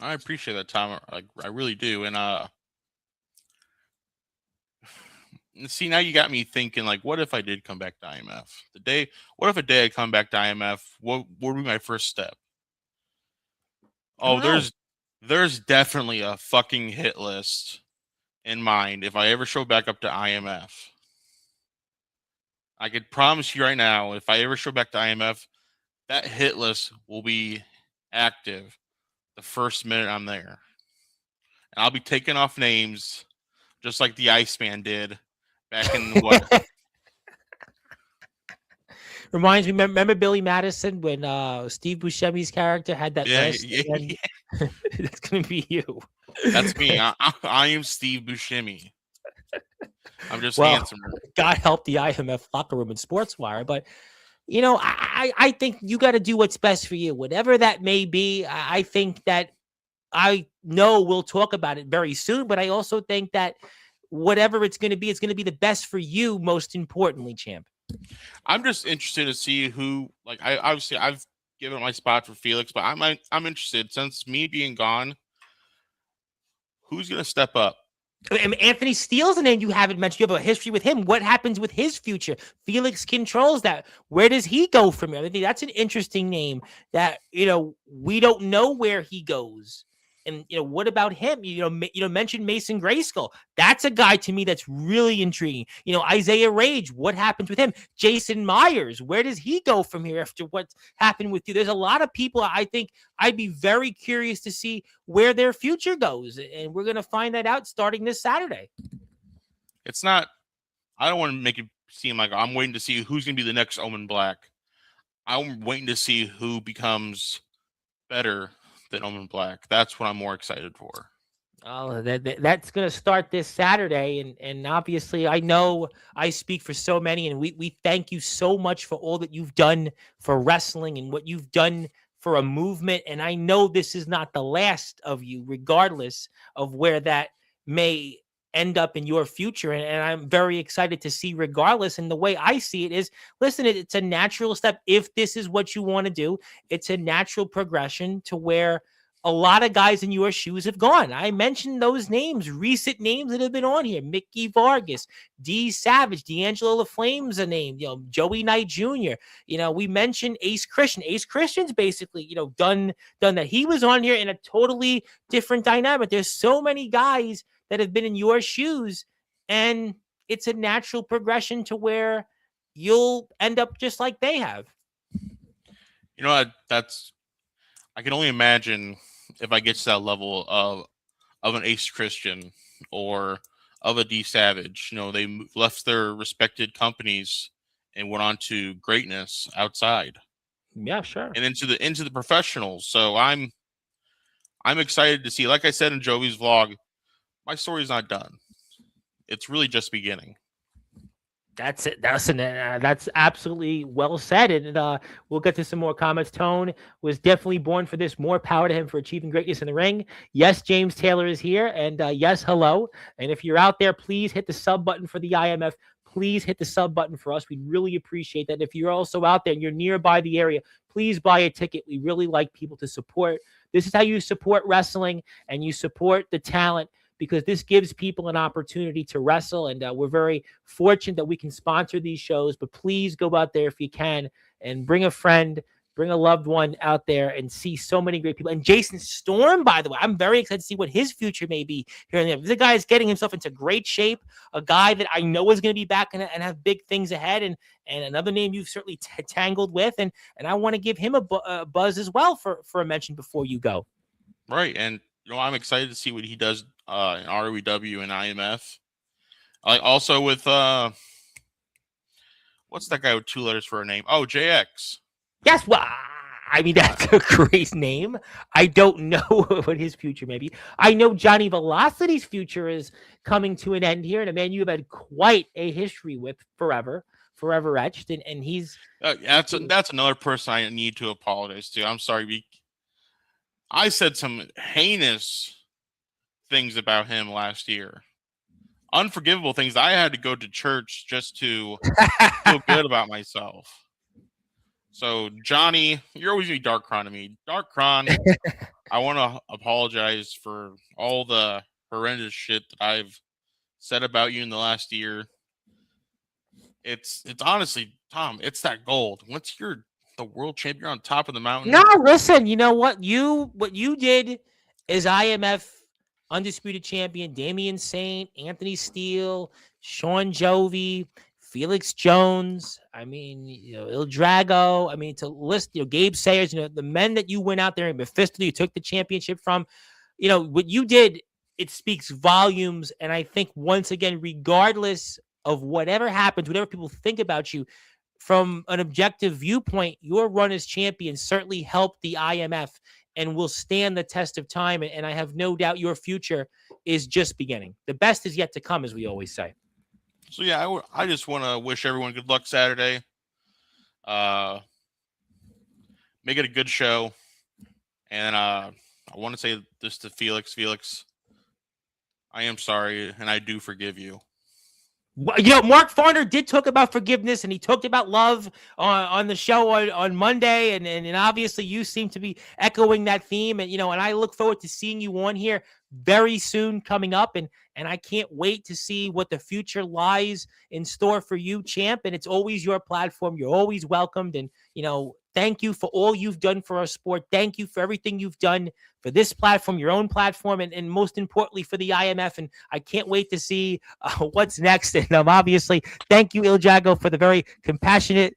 I appreciate that, Tom. I really do. And see, now you got me thinking, like, what if I did come back to IMF? What if a day I come back to IMF? What would be my first step? Oh, there's definitely a fucking hit list in mind if I ever show back up to IMF. I could promise you right now, if I ever show back to IMF, that hit list will be active the first minute I'm there. And I'll be taking off names just like the Iceman did back in what? Reminds me, remember Billy Madison when Steve Buscemi's character had that list? Yeah. That's going to be you. That's me. I am Steve Buscemi. I'm just handsome. God help the IMF locker room and Sportswire, but you know, I think you got to do what's best for you, whatever that may be. I think that I know we'll talk about it very soon, but I also think that whatever it's going to be the best for you, most importantly, champ. I'm just interested to see who, like, I've given my spot for Felix, but I'm interested, since me being gone, who's going to step up? Anthony Steele's a name you haven't mentioned. You have a history with him. What happens with his future? Felix controls that. Where does he go from here? I think that's an interesting name that, you know, we don't know where he goes. And, you know, what about him? You know, mention Mason Grayskull. That's a guy to me that's really intriguing. You know, Isaiah Rage, what happens with him? Jason Myers, where does he go from here after what's happened with you? There's a lot of people I think I'd be very curious to see where their future goes. And we're going to find that out starting this Saturday. It's not, I don't want to make it seem like I'm waiting to see who's going to be the next Omen Black. I'm waiting to see who becomes better than Omen Black. That's what I'm more excited for. Oh, that's going to start this Saturday. And obviously, I know I speak for so many, and we thank you so much for all that you've done for wrestling and what you've done for a movement. And I know this is not the last of you, regardless of where that may end up in your future. And I'm very excited to see, regardless. And the way I see it is, listen, it's a natural step. If this is what you want to do, it's a natural progression to where a lot of guys in your shoes have gone. I mentioned those names, recent names that have been on here: Mickey Vargas, D Savage, D'Angelo LaFlame's a name, Joey Knight Jr. We mentioned Ace Christian. Ace Christian's basically, done that. He was on here in a totally different dynamic. There's so many guys that have been in your shoes, and it's a natural progression to where you'll end up just like they have. I can only imagine if I get to that level of an Ace Christian or of a D Savage. They left their respected companies and went on to greatness outside. Yeah, sure. And into the professionals. So I'm excited to see. Like I said in Joey's vlog, my story's not done. It's really just beginning. That's it. That's absolutely well said. And we'll get to some more comments. Tone was definitely born for this. More power to him for achieving greatness in the ring. Yes, James Taylor is here. And yes, hello. And if you're out there, please hit the sub button for the IMF. Please hit the sub button for us. We'd really appreciate that. If you're also out there and you're nearby the area, please buy a ticket. We really like people to support. This is how you support wrestling, and you support the talent, because this gives people an opportunity to wrestle. And we're very fortunate that we can sponsor these shows. But please go out there if you can and bring a friend, bring a loved one out there and see so many great people. And Jason Storm, by the way, I'm very excited to see what his future may be here. And the guy is getting himself into great shape, a guy that I know is going to be back and have big things ahead. And another name you've certainly tangled with. And I want to give him a buzz as well for a mention before you go. Right. And I'm excited to see what he does in ROEW and IMF. Also with what's that guy with 2 letters for a name? Oh, JX. Yes, well, I mean, that's a great name. I don't know what his future may be. I know Johnny Velocity's future is coming to an end here, and a man you've had quite a history with forever etched, and he's that's another person I need to apologize to. I'm sorry. I said some heinous things about him last year. Unforgivable things. I had to go to church just to feel good about myself. So, Johnny, you're always going to be Darkron to me. Darkron, I want to apologize for all the horrendous shit that I've said about you in the last year. It's honestly, Tom, it's that gold. Once you're the world champion on top of the mountain. No, listen, you know what you did is IMF undisputed champion Damian Saint, Anthony Steele, Sean Jovi, Felix Jones. I mean, Il Drago. I mean, to list, Gabe Sayers. The men that you went out there and Mephisto, you took the championship from. What you did. It speaks volumes, and I think once again, regardless of whatever happens, whatever people think about you, from an objective viewpoint, your run as champion certainly helped the IMF and will stand the test of time. And I have no doubt your future is just beginning. The best is yet to come, as we always say. So, yeah, I just want to wish everyone good luck Saturday. Make it a good show. And I want to say this to Felix. Felix, I am sorry, and I do forgive you. Mark Farner did talk about forgiveness, and he talked about love on the show on Monday, and obviously you seem to be echoing that theme, and and I look forward to seeing you on here very soon coming up, and I can't wait to see what the future lies in store for you, champ. And it's always your platform. You're always welcomed, and thank you for all you've done for our sport. Thank you for everything you've done for this platform, your own platform, and most importantly for the IMF. And I can't wait to see what's next. And obviously, thank you, Il Drago, for the very compassionate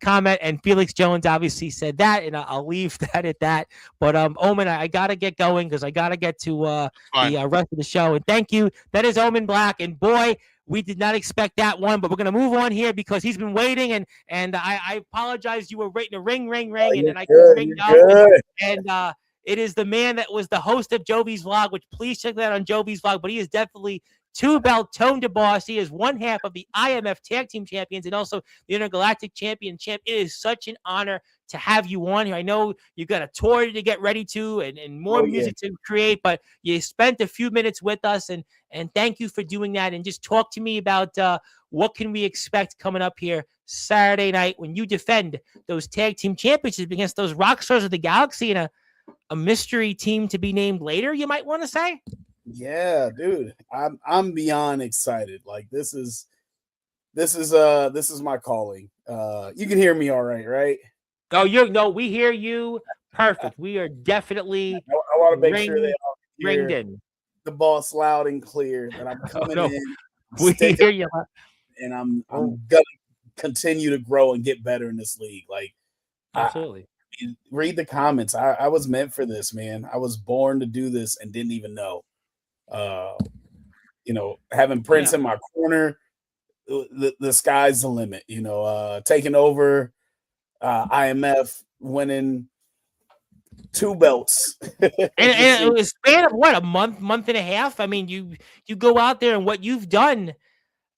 comment. And Felix Jones obviously said that, and I'll leave that at that. But Omen, I got to get going because I got to get to the rest of the show. And thank you. That is Omen Black. And boy, we did not expect that one, but we're going to move on here because he's been waiting, and I apologize. You were waiting a ring, and then I couldn't ring no. And it is the man that was the host of Jovi's vlog, which please check that out on Jovi's vlog, but he is definitely two-belt Tone DeBoss. He is one half of the IMF Tag Team Champions and also the Intergalactic Champion. It is such an honor to have you on here. I know you've got a tour to get ready to and more music to create, but you spent a few minutes with us, and thank you for doing that. And just talk to me about what can we expect coming up here Saturday night when you defend those tag team championships against those rock stars of the galaxy and a mystery team to be named later, you might want to say? Yeah, dude. I'm beyond excited. Like this is my calling. You can hear me all right? Oh, we hear you perfect. We are definitely I want to make sure they all ringed in. The boss loud and clear that I'm coming in. We hear you. And I'm gonna continue to grow and get better in this league. Like absolutely. Read the comments. I was meant for this, man. I was born to do this and didn't even know. Having Prince in my corner, the sky's the limit. Taking over IMF, winning 2 belts, and it was a span of what, a month and a half. I mean, you go out there and what you've done.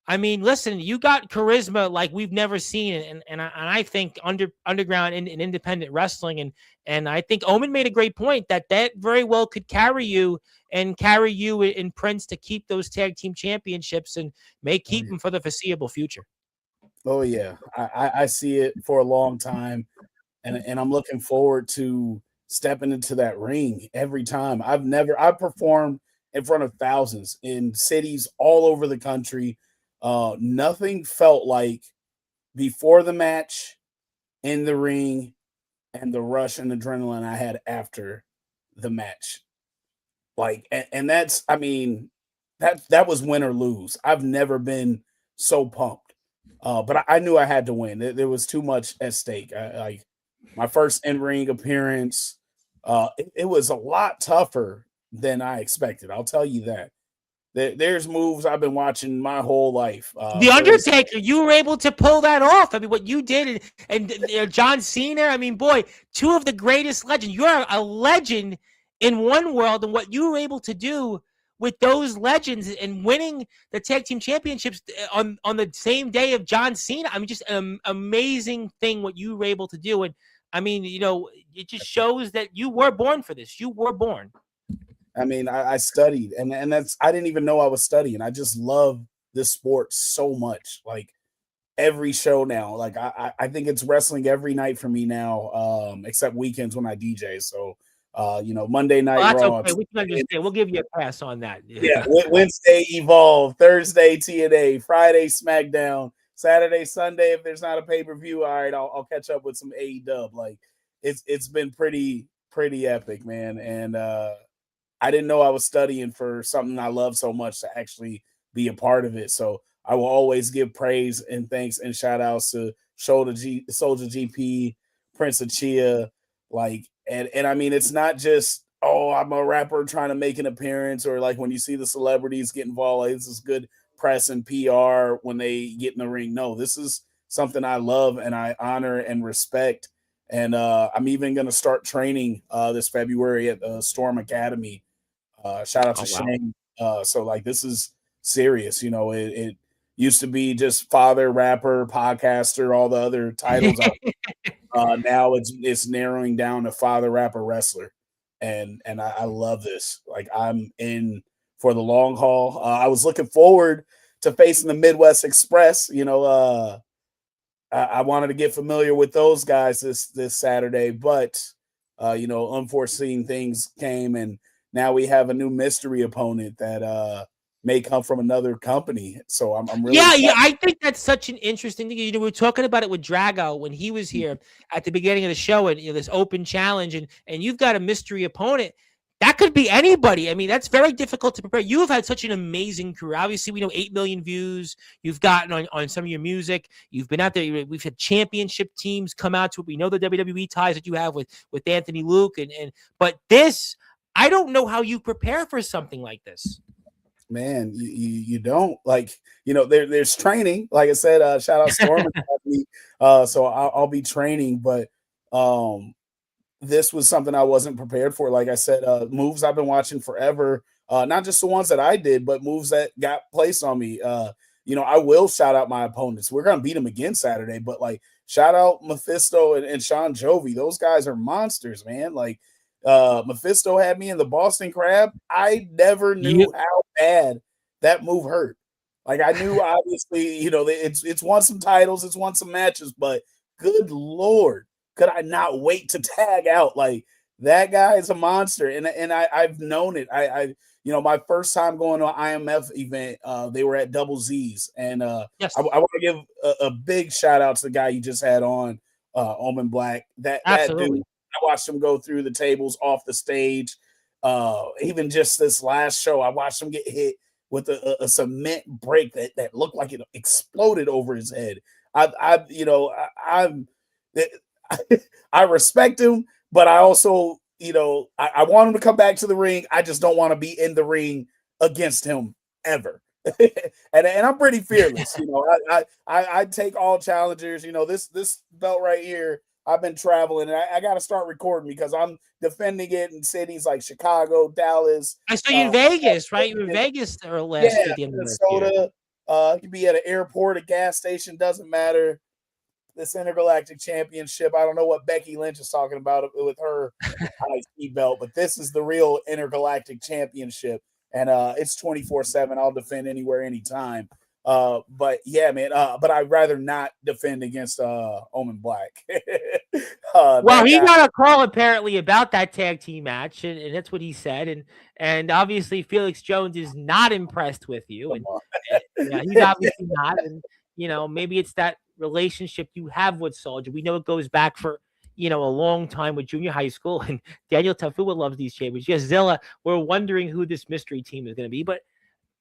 I mean, listen, you got charisma like we've never seen, and I think underground and independent wrestling, and I think Omen made a great point that very well could carry you in Prince to keep those tag team championships and may keep them for the foreseeable future. Oh yeah, I see it for a long time, and I'm looking forward to stepping into that ring every time. I've performed in front of thousands in cities all over the country. Nothing felt like before the match, in the ring, and the rush and adrenaline I had after the match. Like, and that's, I mean, that was win or lose. I've never been so pumped. But I knew I had to win. There was too much at stake. Like my first in-ring appearance, it was a lot tougher than I expected. I'll tell you that. There's moves I've been watching my whole life. The Undertaker, you were able to pull that off. I mean, what you did, and John Cena. I mean, boy, two of the greatest legends. You're a legend in one world, and what you were able to do with those legends and winning the tag team championships on the same day of John Cena. I mean, just an amazing thing what you were able to do. And I mean, it just shows that you were born for this. You were born. I mean, I studied, and that's, I didn't even know I was studying. I just love this sport so much. Like every show now, like I think it's wrestling every night for me now, except weekends when I DJ. So, Monday night Raw. Okay. We can understand. We'll give you a pass on that. Yeah. Wednesday Evolve, Thursday TNA, Friday SmackDown, Saturday, Sunday. If there's not a pay-per-view, all right, I'll catch up with some AEW. Like it's been pretty epic, man. And I didn't know I was studying for something I love so much to actually be a part of it. So I will always give praise and thanks and shout outs to Soldier GP, Prince of Chia, like, and I mean, it's not just, oh, I'm a rapper trying to make an appearance, or like when you see the celebrities get involved, like, this is good press and PR when they get in the ring. No, this is something I love and I honor and respect. And I'm even going to start training this February at the Storm Academy. Shout out to Shane. So like, this is serious. It used to be just father, rapper, podcaster, all the other titles. Now it's narrowing down to father, rapper, wrestler. And I love this. Like, I'm in for the long haul. I was looking forward to facing the Midwest Express. I wanted to get familiar with those guys this Saturday, but unforeseen things came, and now we have a new mystery opponent that may come from another company. So I'm really yeah. I think that's such an interesting thing. We were talking about it with Drago when he was here at the beginning of the show, and this open challenge, and you've got a mystery opponent. That could be anybody. I mean, that's very difficult to prepare. You have had such an amazing career. Obviously, we know 8 million views you've gotten on some of your music. You've been out there. We've had championship teams come out to it. We know the WWE ties that you have with Anthony Luke. But this, I don't know how you prepare for something like this. Man, you don't, like, there's training. Like I said, shout out Storm Academy. So I'll be training, but this was something I wasn't prepared for. Like I said, moves I've been watching forever. not just the ones that I did, but moves that got placed on me. I will shout out my opponents. We're gonna beat them again Saturday, but like shout out Mephisto and Sean Jovi. Those guys are monsters, man. Like Mephisto had me in the Boston Crab. I never knew how bad that move hurt. Like I knew obviously, it's won some titles, it's won some matches, but good Lord, could I not wait to tag out? Like that guy is a monster, and I've known it. I my first time going to an IMF event, they were at Double Z's, and Yes. I want to give a big shout out to the guy you just had on, Omen Black. That dude, I watched him go through the tables off the stage. Even just this last show, I watched him get hit with a cement break that looked like it exploded over his head. I respect him, but I also, I want him to come back to the ring. I just don't want to be in the ring against him ever. and I'm pretty fearless. I take all challengers. This belt right here, I've been traveling, and I got to start recording because I'm defending it in cities like Chicago, Dallas. I saw you in Vegas, right? You were in Vegas or last year, the end of Minnesota. You could be at an airport, a gas station, doesn't matter. This intergalactic championship, I don't know what Becky Lynch is talking about with her IC belt, but this is the real intergalactic championship, and it's 24/7. I'll defend anywhere, anytime. But yeah, man. But I'd rather not defend against Omen Black. Well, he got a call apparently about that tag team match, and that's what he said. And obviously Felix Jones is not impressed with you, and yeah, he's obviously not. And maybe it's that relationship you have with Soldier. We know it goes back for a long time with junior high school, and Daniel Tafua loves these champions. Yes, Zilla, we're wondering who this mystery team is going to be, but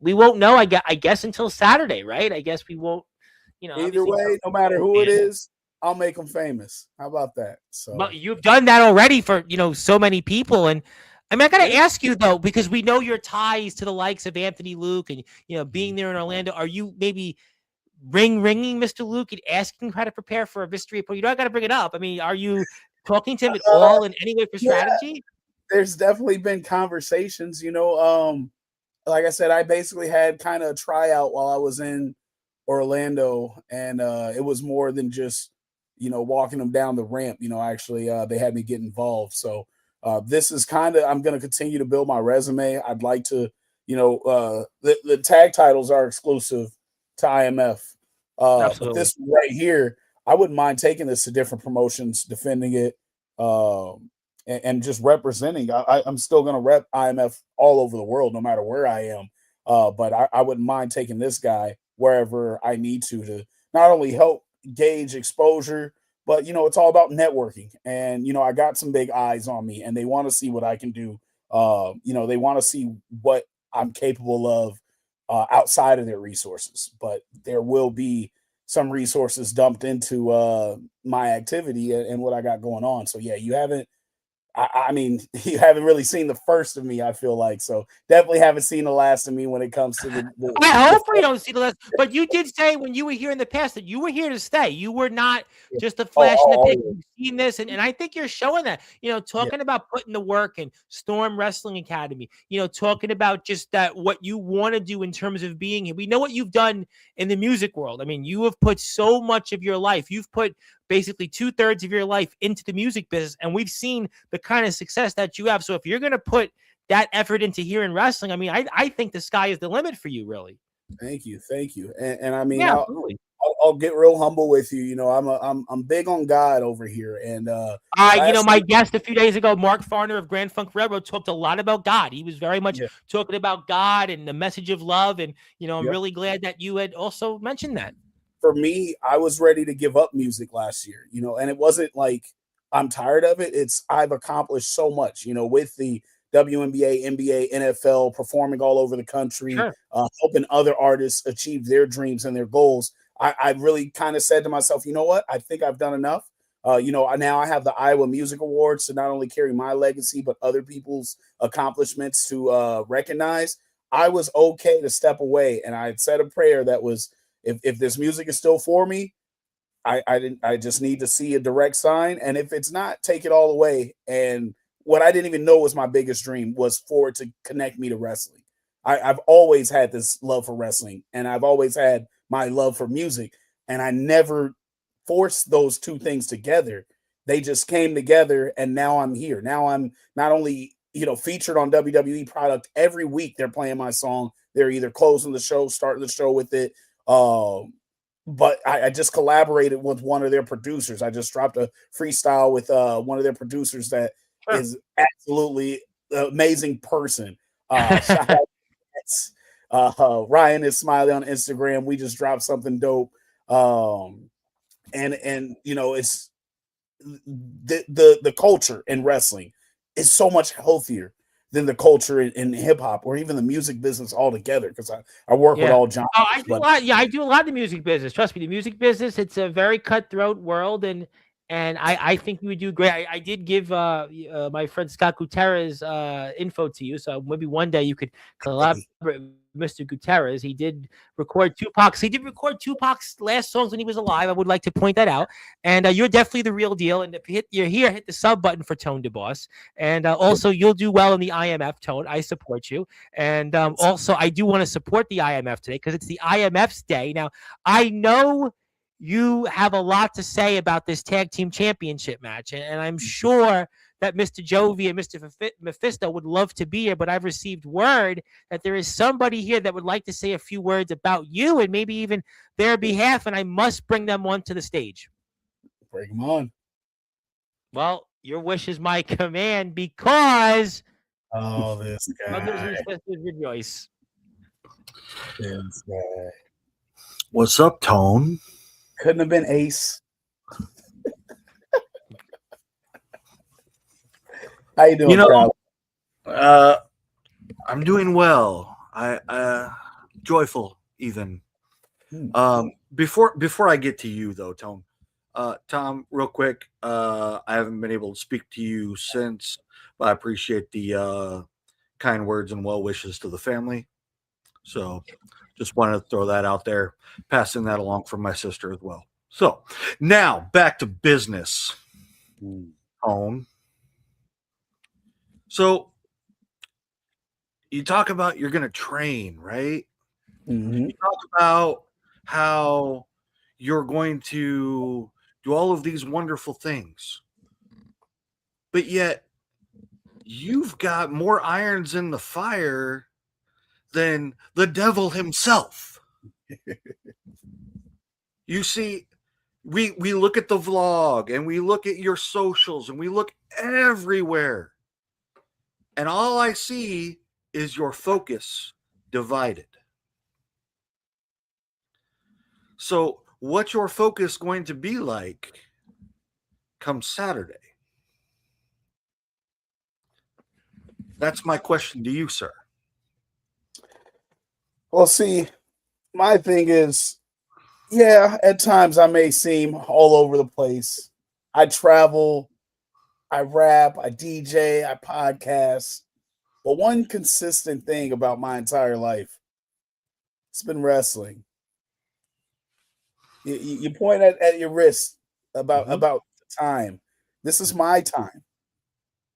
we won't know, I guess, until Saturday, right? I guess we won't, either way, no matter who it is, I'll make them famous. How about that? So, but you've done that already for, so many people. And I mean, I got to ask you though, because we know your ties to the likes of Anthony Luke and, being there in Orlando, are you maybe ringing Mr. Luke and asking how to prepare for a mystery opponent? I got to bring it up. I mean, are you talking to him at all in any way for strategy? Yeah, there's definitely been conversations, like I said, I basically had kind of a tryout while I was in Orlando, and it was more than just, walking them down the ramp. Actually, they had me get involved. So this is kind of, I'm going to continue to build my resume. I'd like to, the tag titles are exclusive to IMF. But this right here, I wouldn't mind taking this to different promotions, defending it, and just representing. I'm still going to rep IMF all over the world, no matter where I am. But I wouldn't mind taking this guy wherever I need to not only help gauge exposure, but, it's all about networking. And, I got some big eyes on me, and they want to see what I can do. They want to see what I'm capable of outside of their resources. But there will be some resources dumped into my activity and what I got going on. So, yeah, you haven't really seen the first of me, I feel like. So definitely haven't seen the last of me when it comes to the I hope we don't see the last. But you did say when you were here in the past that you were here to stay. You were not just a flash in the pan. You've seen this, and I think you're showing that. Talking about putting the work in Storm Wrestling Academy. Talking about just that what you want to do in terms of being here. We know what you've done in the music world. I mean, you have put so much of your life. You've put basically 2/3 of your life into the music business, and we've seen the kind of success that you have. So if you're going to put that effort into here in wrestling, I mean, I think the sky is the limit for you, really. Thank you. And I mean, yeah, I'll get real humble with you. I'm big on God over here, and my guest a few days ago, Mark Farner of Grand Funk Railroad, talked a lot about God. He was very much talking about God and the message of love, and I'm really glad that you had also mentioned that. For me, I was ready to give up music last year, and it wasn't like I'm tired of it. I've accomplished so much, with the WNBA, NBA, NFL, performing all over the country, helping other artists achieve their dreams and their goals. I really kind of said to myself, you know what? I think I've done enough. Now I have the Iowa Music Awards to not only carry my legacy, but other people's accomplishments to recognize. I was okay to step away, and I had said a prayer that was, if this music is still for me, I just need to see a direct sign. And if it's not, take it all away and what I didn't even know was my biggest dream was for it to connect me to wrestling. I've always had this love for wrestling, and I've always had my love for music, and I never forced those two things together. They just came together, and now I'm here. Now I'm not only featured on WWE product every week. They're playing my song. They're either closing the show, starting the show with it. But I just collaborated with one of their producers. I just dropped a freestyle with one of their producers that is absolutely amazing person. Shout out Ryan is Smiley on Instagram. We just dropped something dope. And it's the culture in wrestling is so much healthier than the culture in hip hop or even the music business altogether. Because I work with all genres. I do a lot of the music business. Trust me, the music business, it's a very cutthroat world, and I think you would do great. I did give my friend Scott Gutierrez info to you, so maybe one day you could collaborate with Mr. Gutierrez. He did record Tupac's. He did record Tupac's last songs when he was alive. I would like to point that out. And you're definitely the real deal. And if you're here, hit the sub button for Tone DeBoss. And also, you'll do well in the IMF, Tone. I support you. And also, I do want to support the IMF today because it's the IMF's day. Now, I know you have a lot to say about this tag team championship match, and I'm sure that Mr. Jovi and Mr. Mephisto would love to be here, but I've received word that there is somebody here that would like to say a few words about you and maybe even their behalf, and I must bring them onto the stage. Bring them on. Well, your wish is my command because this guy. Brothers and sisters rejoice. This guy. What's up, Tone? Couldn't have been Ace. How you doing, I'm doing well. I joyful even. Before I get to you though, Tom, real quick. I haven't been able to speak to you since, but I appreciate the kind words and well wishes to the family. So just wanted to throw that out there, passing that along from my sister as well. So now back to business. Home. So you talk about you're going to train, right? Mm-hmm. You talk about how you're going to do all of these wonderful things. But yet you've got more irons in the fire than the devil himself. You see, we look at the vlog and we look at your socials and we look everywhere. And all I see is your focus divided. So what's your focus going to be like come Saturday? That's my question to you, sir. Well, see, my thing is, yeah, at times I may seem all over the place. I travel, I rap, I DJ, I podcast. But one consistent thing about my entire life, it's been wrestling. You point at your wrist about the time. This is my time.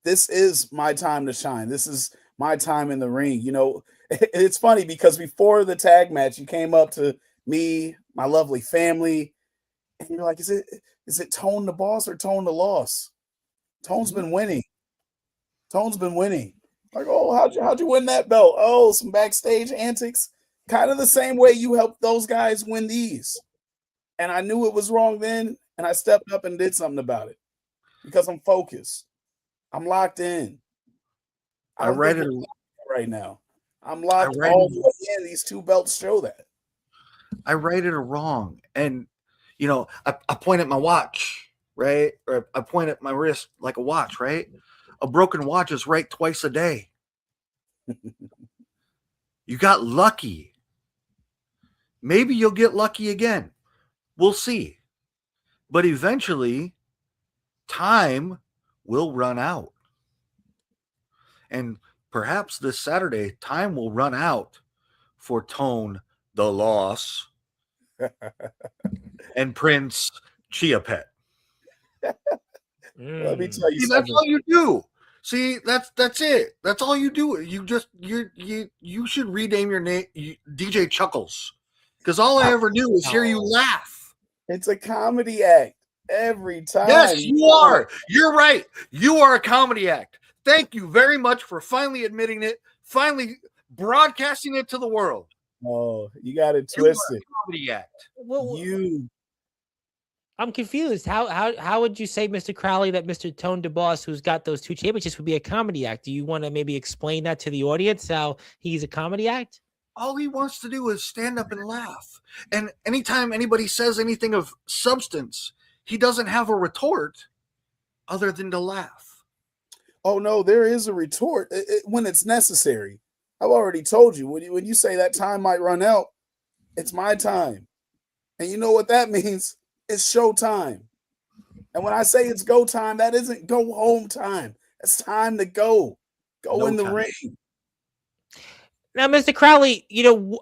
This is my time to shine. This is my time in the ring. You know, it's funny because before the tag match, you came up to me, my lovely family, and you're like, is it Tone the Boss or Tone the Loss? Tone's been winning. Tone's been winning. Like, oh, how'd you win that belt? Oh, some backstage antics. Kind of the same way you helped those guys win these. And I knew it was wrong then, and I stepped up and did something about it because I'm focused. I'm locked in. I read it right now. I'm locked all the way in. These two belts show that. I righted it wrong. And, you know, I point at my watch, right? Or I point at my wrist like a watch, right? A broken watch is right twice a day. You got lucky. Maybe you'll get lucky again. We'll see. But eventually, time will run out. And perhaps this Saturday, time will run out for Tone the Loss and Prince Chia Pet. Let me tell you See, something. that's all you do. See, that's it. That's all you do. You should rename your name DJ Chuckles, because all I ever do is hear you laugh. It's a comedy act every time. Yes, you are. You're right. You are a comedy act. Thank you very much for finally admitting it, finally broadcasting it to the world. Oh, you got it twisted. Comedy act. Well, You I'm confused. How would you say, Mr. Crowley, that Mr. Tone DeBoss, who's got those 2 championships, would be a comedy act? Do you want to maybe explain that to the audience, how he's a comedy act? All he wants to do is stand up and laugh. And anytime anybody says anything of substance, he doesn't have a retort other than to laugh. Oh no, there is a retort when it's necessary. I've already told you when you say that time might run out, it's my time, and you know what that means. It's show time. And when I say it's go time, that isn't go home time. It's time to go. Go in the ring. Now, Mr. Crowley,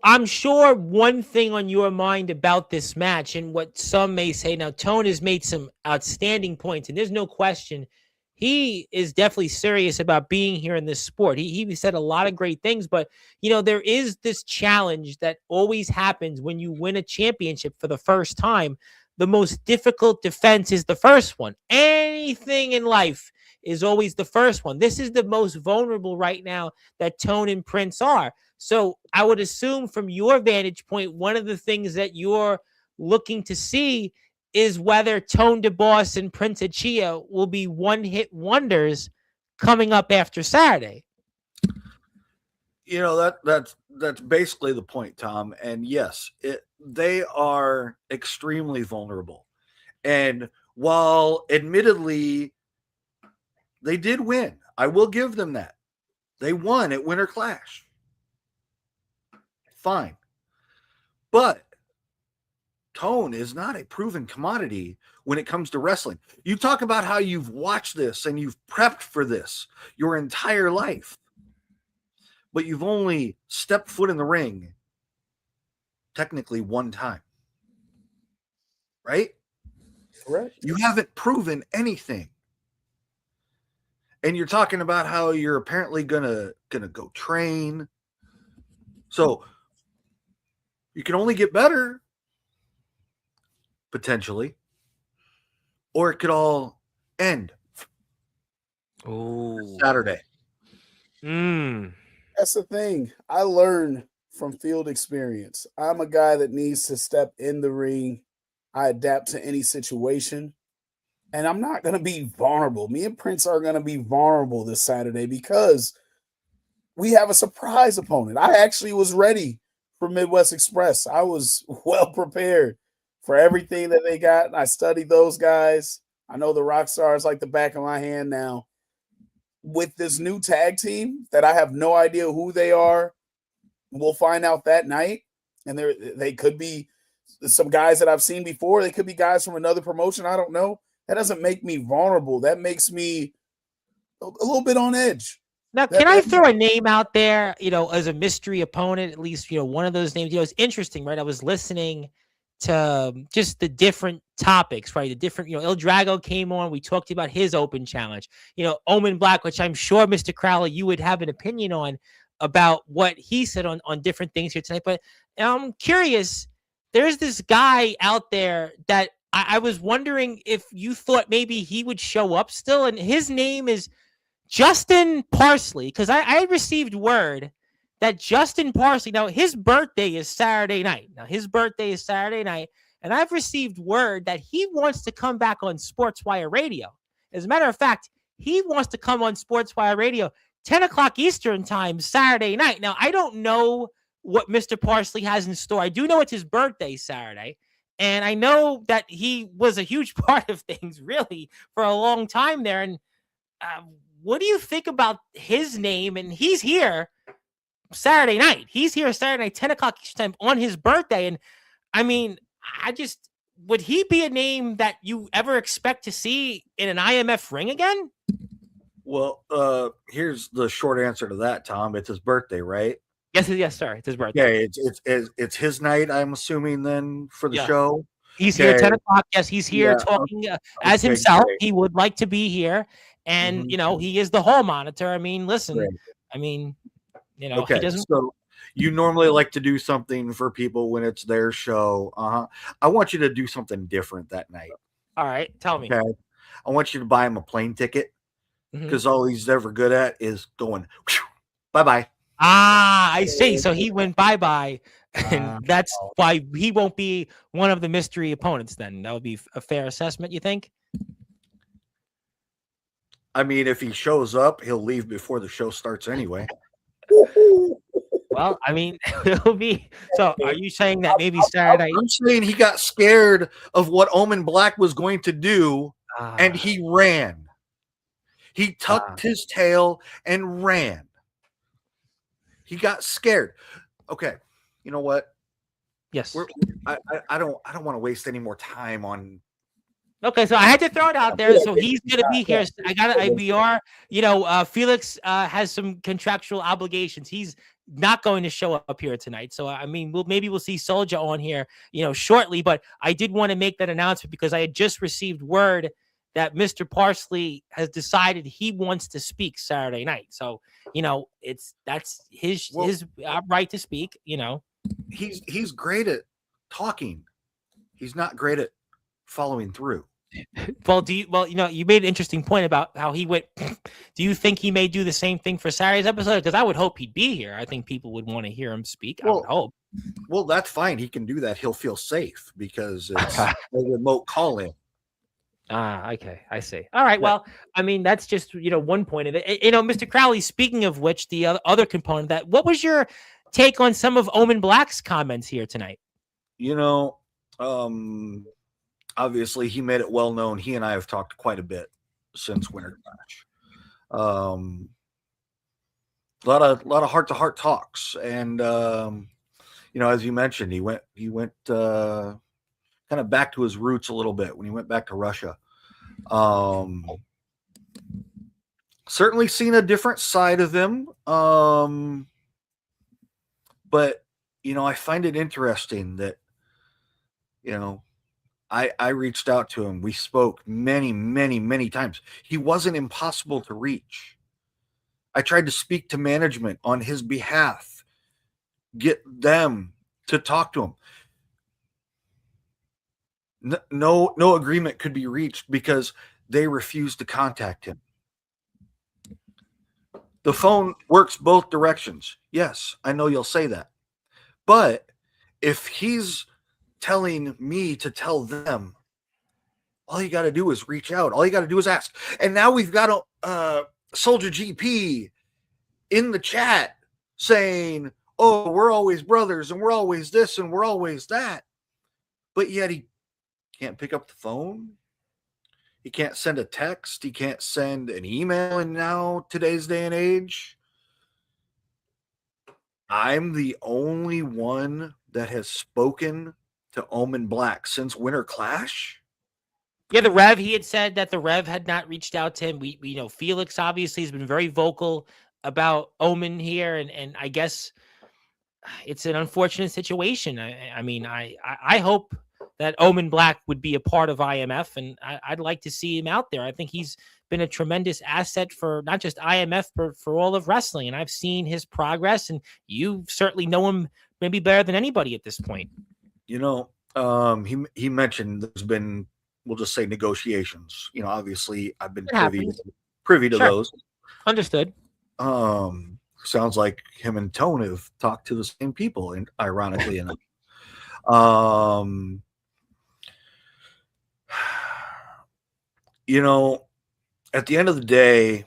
I'm sure one thing on your mind about this match, and what some may say, now, Tone has made some outstanding points, and there's no question he is definitely serious about being here in this sport. He said a lot of great things, but, there is this challenge that always happens when you win a championship for the first time. The most difficult defense is the first one. Anything in life is always the first one. This is the most vulnerable right now that Tone and Prince are. So I would assume from your vantage point, one of the things that you're looking to see is whether Tone DeBoss and Prince Achia will be one-hit wonders coming up after Saturday. That's basically the point, Tom. And yes, they are extremely vulnerable. And while admittedly they did win, I will give them that. They won at Winter Clash. Fine. But Tone is not a proven commodity when it comes to wrestling. You talk about how you've watched this and you've prepped for this your entire life, but you've only stepped foot in the ring technically one time. Right? Correct. You haven't proven anything. And you're talking about how you're apparently gonna go train. So you can only get better, potentially, or it could all end Saturday. That's the thing. I learn from field experience. I'm a guy that needs to step in the ring. I adapt to any situation. And I'm not going to be vulnerable. Me and Prince are going to be vulnerable this Saturday because we have a surprise opponent. I actually was ready for Midwest Express. I was well prepared for everything that they got. I studied those guys. I know the rock stars like the back of my hand now. With this new tag team that I have no idea who they are, we'll find out that night. And they could be some guys that I've seen before. They could be guys from another promotion. I don't know. That doesn't make me vulnerable. That makes me a little bit on edge. Now, can I throw a name out there, as a mystery opponent, at least, one of those names? It's interesting, right? I was listening to just the different topics, right? The different, Il Drago came on. We talked about his open challenge, Omen Black, which I'm sure, Mr. Crowley, you would have an opinion on about what he said on different things here tonight. But I'm curious, there's this guy out there that I was wondering if you thought maybe he would show up still. And his name is Justin Parsley, because I received word that Justin Parsley, now his birthday is Saturday night. And I've received word that he wants to come back on Sportswire Radio. As a matter of fact, he wants to come on Sportswire Radio 10 o'clock Eastern time Saturday night. Now, I don't know what Mr. Parsley has in store. I do know it's his birthday Saturday. And I know that he was a huge part of things, really, for a long time there. And what do you think about his name? And he's here Saturday night. 10 o'clock each time on his birthday. And I mean, would he be a name that you ever expect to see in an IMF ring again? Well, here's the short answer to that, Tom. It's his birthday, right? Yes, sir. It's his birthday. Yeah, it's his night, I'm assuming, then, for the show. He's here 10 o'clock. Yes, he's here talking as himself. Great. He would like to be here. and Mhm. he is the hall monitor. I mean, listen, Right. I mean, he Okay, doesn't. so you normally like to do something for people when it's their show. I want you to do something different that night. All right, tell me. Okay, I want you to buy him a plane ticket Mhm. because all he's ever good at is going bye bye. Ah, I see. So he went bye-bye, and Uh, that's why he won't be one of the mystery opponents then. That would be a fair assessment, you think? I mean, if he shows up, he'll leave before the show starts anyway. Well, I mean, it'll be. So are you saying that maybe Saturday? I'm saying he got scared of what Omen Black was going to do, and Ah, he ran. He tucked his tail and ran. He got scared. Okay, you know what? yes. I don't want to waste any more time on. Okay, so I had to throw it out there. So he's going to be here. We are, Felix has some contractual obligations. He's not going to show up here tonight. So, I mean, maybe we'll see Soldier on here, shortly. But I did want to make that announcement because I had just received word that Mr. Parsley has decided he wants to speak Saturday night. So, that's his right to speak, He's great at talking. He's not great at following through. Well, you made an interesting point about how he went. Do you think he may do the same thing for Saturday's episode? Because I would hope he'd be here. I think people would want to hear him speak. I would hope. Well, that's fine. He can do that. He'll feel safe because it's a remote call in. Ah, okay. I see. All right. Well, I mean, that's just, one point of it. Mr. Crowley, speaking of which, the other component of that, what was your take on some of Omen Black's comments here tonight? Obviously he made it well known. He and I have talked quite a bit since Winter Clash. A lot of heart to heart talks. And, as you mentioned, he went kind of back to his roots a little bit when he went back to Russia. Certainly seen a different side of him. But, I find it interesting that, I reached out to him. We spoke many, many, many times. He wasn't impossible to reach. I tried to speak to management on his behalf, get them to talk to him. No agreement could be reached because they refused to contact him. The phone works both directions. Yes, I know you'll say that. But if he's telling me to tell them, all you got to do is reach out. All you got to do is ask. And now we've got a Soldier GP in the chat saying, oh, we're always brothers and we're always this and we're always that. But yet he can't pick up the phone. He can't send a text. He can't send an email in today's day and age. I'm the only one that has spoken to Omen Black since Winter Clash. Yeah, the Rev, he had said that the Rev had not reached out to him. We know Felix obviously has been very vocal about Omen here, and I guess it's an unfortunate situation. I mean, I hope that Omen Black would be a part of IMF, and I'd like to see him out there. I think he's been a tremendous asset for not just IMF, but for all of wrestling, and I've seen his progress, and you certainly know him maybe better than anybody at this point. He mentioned there's been, we'll just say, negotiations. Obviously I've been privy to those. Understood. Sounds like him and Tone have talked to the same people, and ironically enough. At the end of the day,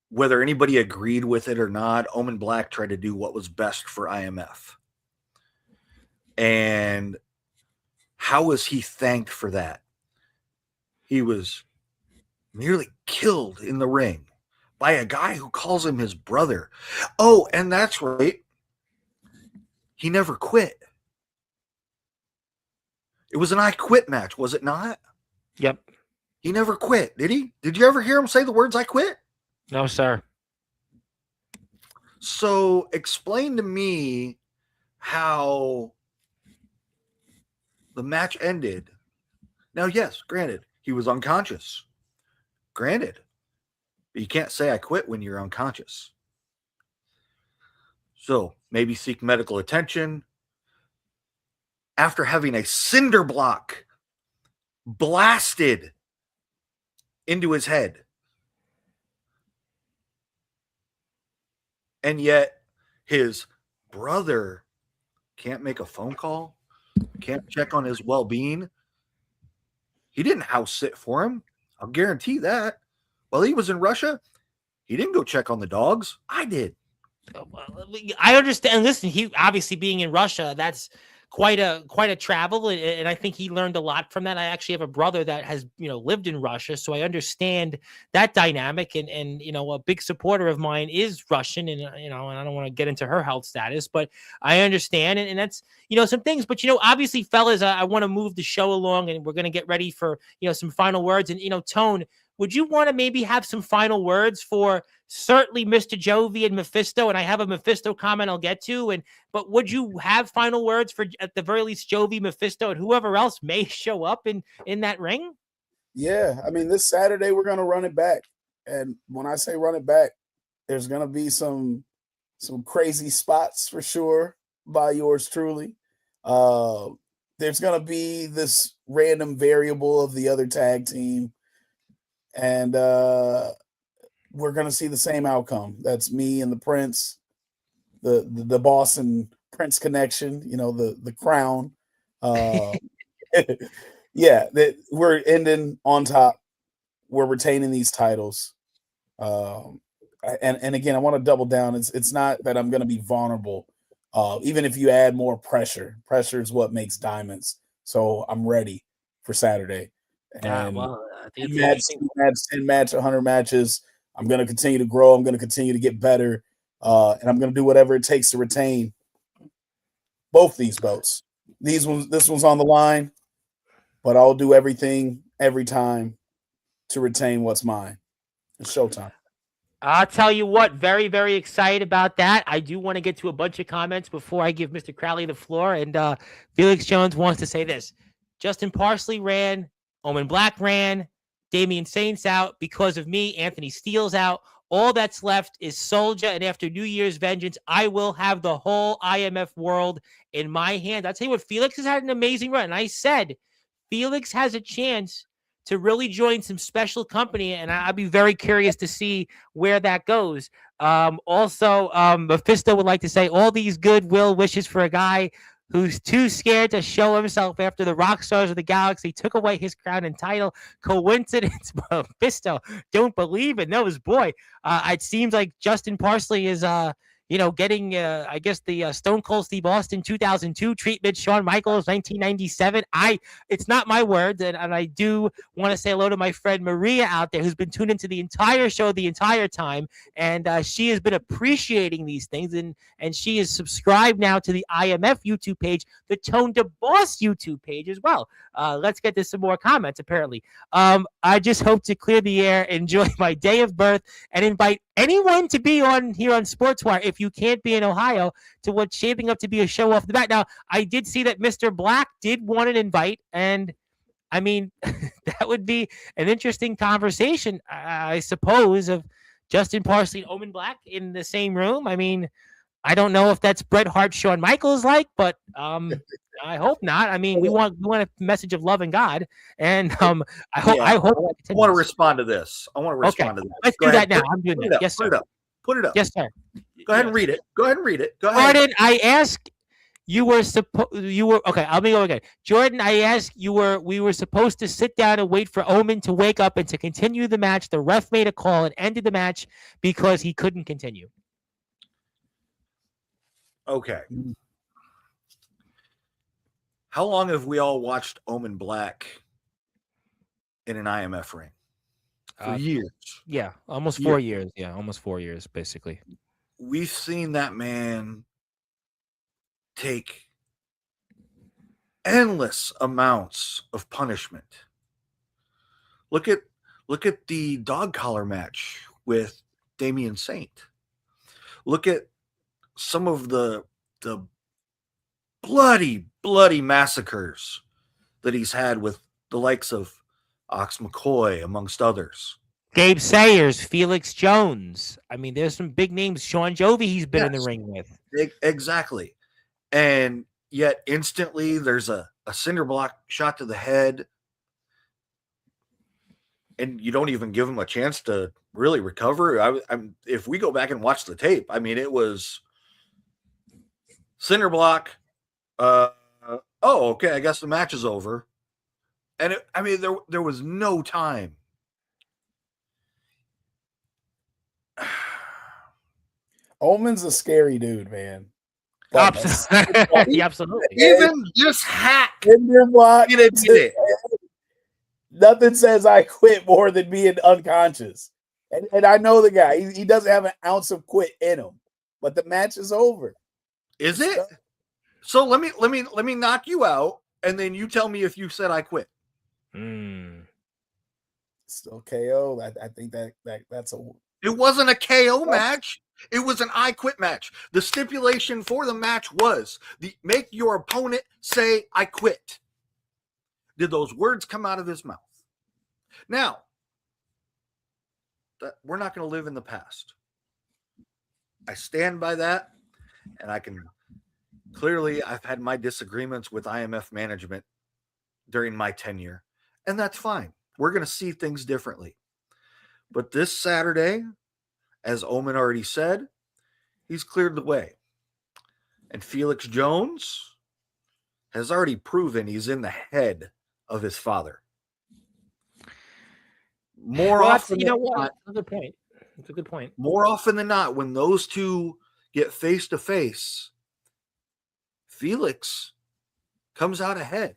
whether anybody agreed with it or not, Omen Black tried to do what was best for IMF. And how was he thanked for that? He was nearly killed in the ring by a guy who calls him his brother. Oh, and that's right. He never quit. It was an I quit match, was it not? Yep. He never quit, did he? Did you ever hear him say the words I quit? No, sir. So explain to me how the match ended. Now, yes, granted, he was unconscious. Granted, but you can't say I quit when you're unconscious. So maybe seek medical attention. After having a cinder block blasted into his head. And yet his brother can't make a phone call, can't check on his well-being. He didn't house sit for him. I'll guarantee that. While he was in Russia, he didn't go check on the dogs. I did. I understand. Listen, he obviously being in Russia, that's quite a travel, and I think he learned a lot from that. I actually have a brother that has lived in Russia, so I understand that dynamic. And a big supporter of mine is Russian, and and I don't want to get into her health status, but I understand, and that's some things. But obviously, fellas, I want to move the show along, and we're gonna get ready for some final words. And Tone, would you want to maybe have some final words for certainly Mr. Jovi and Mephisto? And I have a Mephisto comment I'll get to. But would you have final words for, at the very least, Jovi, Mephisto, and whoever else may show up in that ring? Yeah, I mean, this Saturday we're gonna run it back, and when I say run it back, there's gonna be some crazy spots for sure by yours truly. There's gonna be this random variable of the other tag team. And we're going to see the same outcome. That's me and the Prince, the boss and Prince connection, the crown. Yeah, that we're ending on top. We're retaining these titles. And again, I want to double down. It's not that I'm going to be vulnerable. Even if you add more pressure is what makes diamonds. So I'm ready for Saturday. And I think 10 match, 100 matches. I'm going to continue to grow. I'm going to continue to get better. And I'm going to do whatever it takes to retain both these belts. This one's on the line, but I'll do everything every time to retain what's mine. It's showtime. I'll tell you what, very, very excited about that. I do want to get to a bunch of comments before I give Mr. Crowley the floor. And Felix Jones wants to say this. Justin Parsley ran. Omen Black ran, Damian Saint's out. Because of me, Anthony Steele's out. All that's left is Soldier, and after New Year's vengeance, I will have the whole IMF world in my hand. I'll tell you what, Felix has had an amazing run. And I said, Felix has a chance to really join some special company, and I'd be very curious to see where that goes. Also, Mephisto would like to say all these goodwill wishes for a guy who's too scared to show himself after the rock stars of the galaxy took away his crown and title. Coincidence? Mephisto, don't believe it. No, boy. It seems like Justin Parsley is getting, I guess, the Stone Cold Steve Austin 2002 treatment, Shawn Michaels 1997. It's not my words, and I do want to say hello to my friend Maria out there, who's been tuned into the entire show the entire time, and she has been appreciating these things, and she is subscribed now to the IMF YouTube page, the Tone to Boss YouTube page as well. Let's get to some more comments, apparently. I just hope to clear the air, enjoy my day of birth, and invite anyone to be on here on Sportswire if you can't be in Ohio to what's shaping up to be a show off the bat. Now, I did see that Mr. Black did want an invite, and I mean, that would be an interesting conversation, I suppose, of Justin Parsley and Omen Black in the same room. I mean, I don't know if that's Bret Hart, Shawn Michaels like, but I hope not. I mean, we want a message of love and God, and I hope. I want to respond to this. Okay. Let's do that now. I'm doing that. Yes, sir. Put it up. Yes, sir. Go ahead and read it. Go ahead. Jordan, I asked you were okay. Let me go again. Jordan, I asked we were supposed to sit down and wait for Omen to wake up and to continue the match. The ref made a call and ended the match because he couldn't continue. Okay. How long have we all watched Omen Black in an IMF ring? For years. Yeah, almost 4 years. Yeah, almost 4 years, basically. We've seen that man take endless amounts of punishment. Look at the dog collar match with Damian Saint. Look at some of the bloody massacres that he's had with the likes of Ox McCoy, amongst others. Gabe Sayers, Felix Jones. I mean, there's some big names. Sean Jovi, he's been in the Yes. ring with. Exactly. And yet instantly there's a cinder block shot to the head. And you don't even give him a chance to really recover. If we go back and watch the tape, I mean, it was cinder block. Okay, I guess the match is over. And there was no time. Omen's a scary dude, man. Absolutely. Absolutely. Even just hack. Cinder block. Get it. Nothing says I quit more than being unconscious. And I know the guy. He doesn't have an ounce of quit in him. But the match is over. Is it? So let me knock you out, and then you tell me if you said I quit. Still KO. I think that's a. It wasn't a KO match. It was an I quit match. The stipulation for the match was make your opponent say I quit. Did those words come out of his mouth? Now, we're not going to live in the past. I stand by that, and I've had my disagreements with IMF management during my tenure, and that's fine. We're going to see things differently. But this Saturday, as Omen already said, he's cleared the way. And Felix Jones has already proven he's in the head of his father. More often than not, that's a good point. That's a good point. More often than not, when those two get face to face, Felix comes out ahead.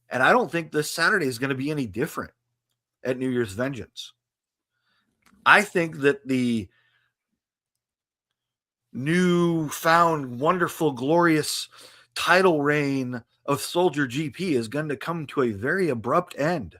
And I don't think this Saturday is going to be any different at New Year's Vengeance. I think that the newfound, wonderful, glorious title reign of Soldier GP is going to come to a very abrupt end.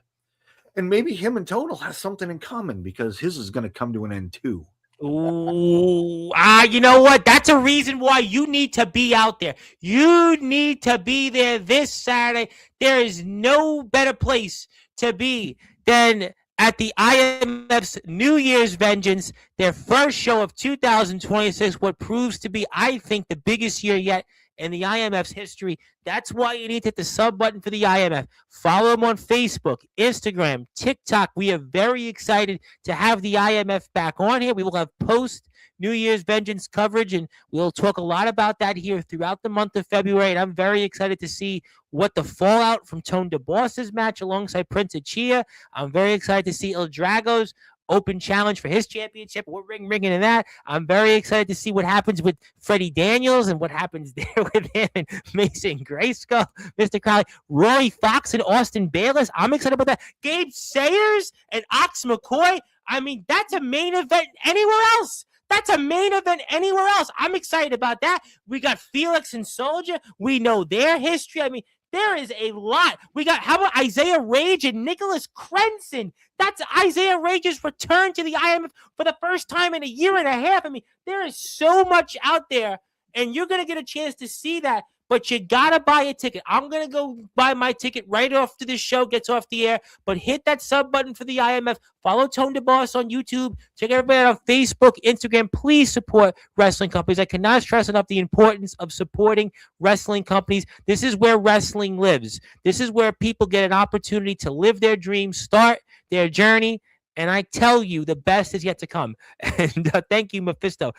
And maybe him and Total has something in common because his is going to come to an end too. Ooh, you know what? That's a reason why you need to be out there. You need to be there this Saturday. There is no better place to be than at the IMF's New Year's Vengeance, their first show of 2026, what proves to be, I think, the biggest year yet in the IMF's history. That's why you need to hit the sub button for the IMF. Follow them on Facebook, Instagram, TikTok. We are very excited to have the IMF back on here. We will have post New Year's Vengeance coverage, and we'll talk a lot about that here throughout the month of February. And I'm very excited to see what the fallout from Tone DeBoss's match alongside Prince Achia. I'm very excited to see Il Drago's open challenge for his championship. We're ringing in that. I'm very excited to see what happens with Freddie Daniels and what happens there with him and Mason Grayskull, Mr. Crowley, Roy Fox and Austin Bayless. I'm excited about that. Gabe Sayers and Ox McCoy. I mean, that's a main event anywhere else. That's a main event anywhere else. I'm excited about that. We got Felix and Soldier. We know their history. I mean, there is a lot. We got, how about Isaiah Rage and Nicholas Crenson? That's Isaiah Rage's return to the IMF for the first time in a year and a half. I mean, there is so much out there, and you're going to get a chance to see that, but you got to buy a ticket. I'm going to go buy my ticket right after this show gets off the air, but hit that sub button for the IMF. Follow Tone DeBoss on YouTube. Check everybody out on Facebook, Instagram. Please support wrestling companies. I cannot stress enough the importance of supporting wrestling companies. This is where wrestling lives. This is where people get an opportunity to live their dreams, start their journey. And I tell you, the best is yet to come. And thank you, Mephisto.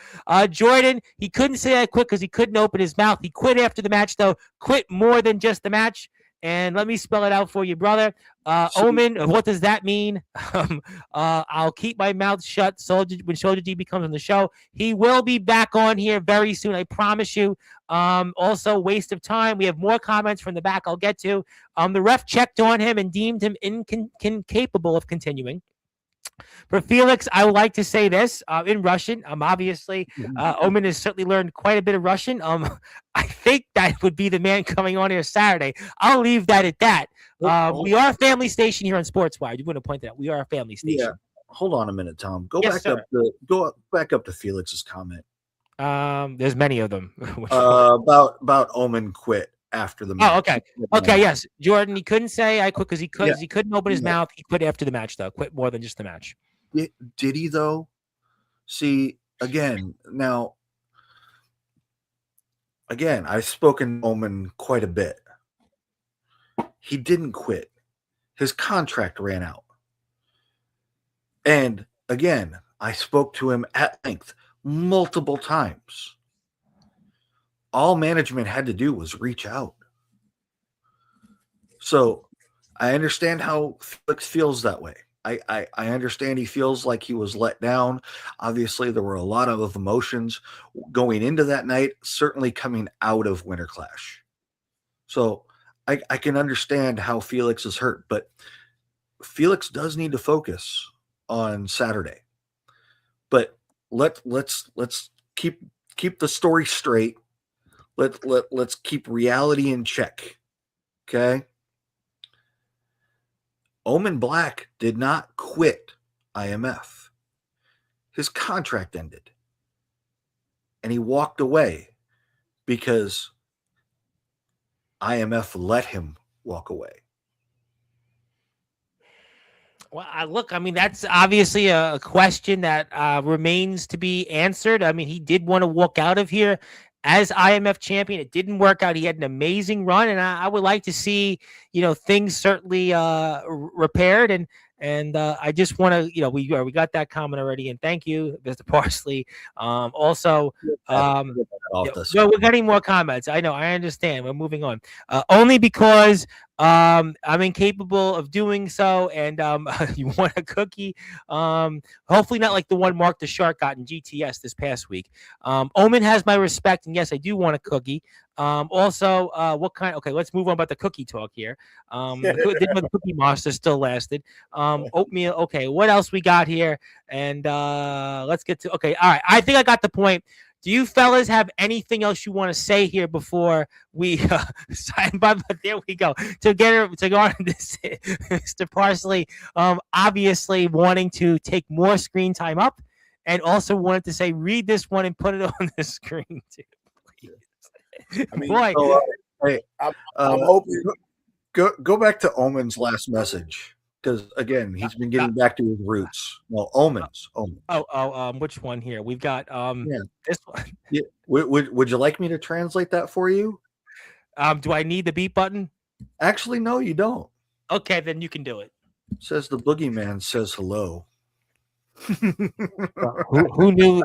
Jordan, he couldn't say I quit because he couldn't open his mouth. He quit after the match, though. Quit more than just the match. And let me spell it out for you, brother. Omen, what does that mean? I'll keep my mouth shut when Soldier G comes on the show. He will be back on here very soon, I promise you. Also, waste of time. We have more comments from the back I'll get to. The ref checked on him and deemed him incapable of continuing. For Felix, I would like to say this in Russian. Obviously, Omen has certainly learned quite a bit of Russian. I think that would be the man coming on here Saturday. I'll leave that at that. We are a family station here on Sportswire. You want to point that out. We are a family station. Yeah. Hold on a minute, Tom. Go back up to Felix's comment. There's many of them. about Omen quit after the match. Oh, okay. Okay, yes. Jordan, he couldn't say I quit because he couldn't open his mouth. He quit after the match, though. Quit more than just the match. Did he though? See, again, I've spoken to Omen quite a bit. He didn't quit. His contract ran out. And again, I spoke to him at length multiple times. All management had to do was reach out. So I understand how Felix feels that way. I understand he feels like he was let down. Obviously, there were a lot of emotions going into that night, certainly coming out of Winter Clash. So I can understand how Felix is hurt, but Felix does need to focus on Saturday. But let's keep the story straight. Let's keep reality in check. Okay? Omen Black did not quit IMF. His contract ended. And he walked away because IMF let him walk away. Well, look, I mean, that's obviously a question that remains to be answered. I mean, he did want to walk out of here as IMF champion. It didn't work out. He had an amazing run, and I would like to see, things certainly repaired. And I just want to, we got that comment already, and thank you, Mr. Parsley. Also, we're getting more comments. I know, I understand. We're moving on. Only because I'm incapable of doing so, and you want a cookie? Hopefully not like the one Mark the Shark got in GTS this past week. Omen has my respect, and yes, I do want a cookie. Also, what kind? Okay, let's move on about the cookie talk here. The Cookie Monster still lasted. Oatmeal. Okay, what else we got here? And let's get to. Okay, all right. I think I got the point. Do you fellas have anything else you want to say here before we sign? But there we go. To go on this, Mr. Parsley, obviously wanting to take more screen time up, and also wanted to say, read this one and put it on the screen too. Please. I mean, boy, So, hey, I'm hoping. go back to Omen's last message, because again, he's been getting back to his roots. Well, Omen's. Which one here? We've got this one. Yeah. Would you like me to translate that for you? Do I need the beep button? Actually, no, you don't. Okay, then you can do it. Says the boogeyman says hello. Who knew?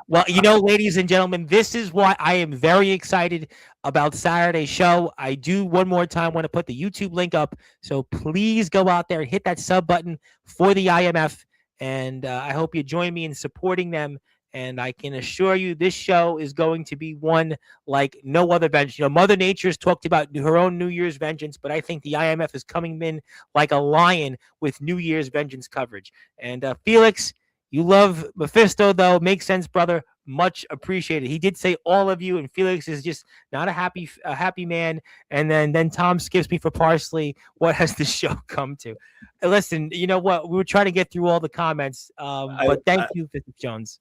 Well, ladies and gentlemen, this is why I am very excited about Saturday's show. I do one more time want to put the YouTube link up, so please go out there and hit that sub button for the IMF, and I hope you join me in supporting them. And I can assure you, this show is going to be one like no other vengeance. Mother Nature has talked about her own New Year's vengeance, but I think the IMF is coming in like a lion with New Year's vengeance coverage. And Felix, you love Mephisto, though. Makes sense, brother. Much appreciated. He did say all of you, and Felix is just not a happy man. And then Tom skips me for Parsley. What has this show come to? Listen, you know what? We were trying to get through all the comments, but thank you, Mr. Jones.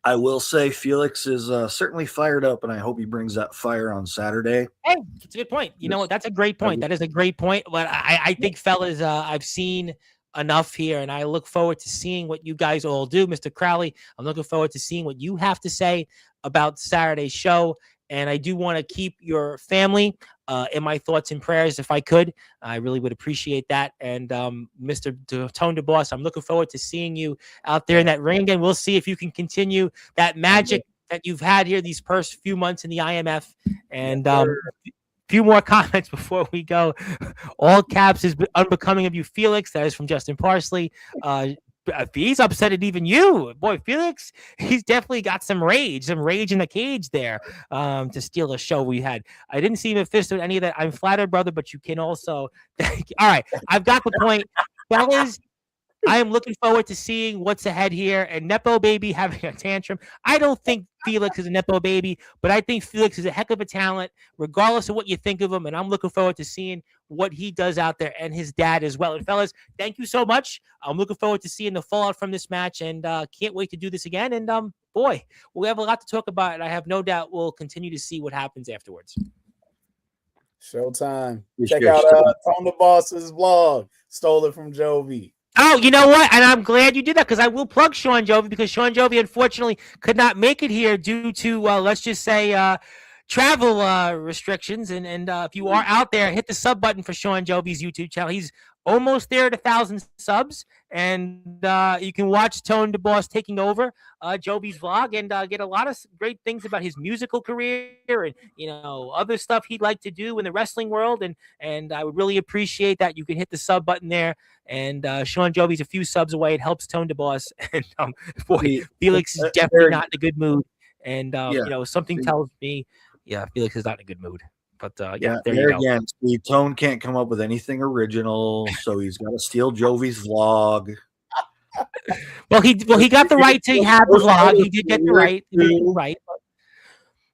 I will say Felix is certainly fired up, and I hope he brings that fire on Saturday. Hey, it's a good point. You know what? That's a great point. That is a great point. But I think, fellas, I've seen enough here, and I look forward to seeing what you guys all do. Mr. Crowley, I'm looking forward to seeing what you have to say about Saturday's show. And I do want to keep your family in my thoughts and prayers if I could. I really would appreciate that. And Mr. Tone DeBoss, I'm looking forward to seeing you out there in that ring again. We'll see if you can continue that magic that you've had here these first few months in the IMF. And few more comments before we go. All caps is unbecoming of you, Felix. That is from Justin Parsley. He's upset at even you, boy. Felix, he's definitely got some rage in the cage there to steal a show we had. I didn't see Mephisto any of that. I'm flattered, brother, but you can also. All right, I've got the point, fellas. I am looking forward to seeing what's ahead here. And Nepo Baby having a tantrum. I don't think Felix is a Nepo Baby, but I think Felix is a heck of a talent, regardless of what you think of him. And I'm looking forward to seeing what he does out there, and his dad as well. And fellas, thank you so much. I'm looking forward to seeing the fallout from this match, and can't wait to do this again. And boy, we have a lot to talk about, and I have no doubt we'll continue to see what happens afterwards. Showtime. Check out Tone the Boss's vlog. Stole it from Jovi. Oh, you know what? And I'm glad you did that because I will plug Sean Jovi because Sean Jovi unfortunately could not make it here due to let's just say travel restrictions. And if you are out there, hit the sub button for Sean Jovi's YouTube channel. He's almost there at 1,000 subs, and you can watch Tone DeBoss taking over Jovi's vlog and get a lot of great things about his musical career and other stuff he'd like to do in the wrestling world. And I would really appreciate that. You can hit the sub button there. And Sean Jovi's a few subs away. It helps Tone DeBoss. And boy, Felix is definitely not in a good mood. And something tells me, Felix is not in a good mood. But there you go. Again, Steve, Tone can't come up with anything original, so he's got to steal Jovi's vlog. Well, he got the right to have the vlog. He did get the right.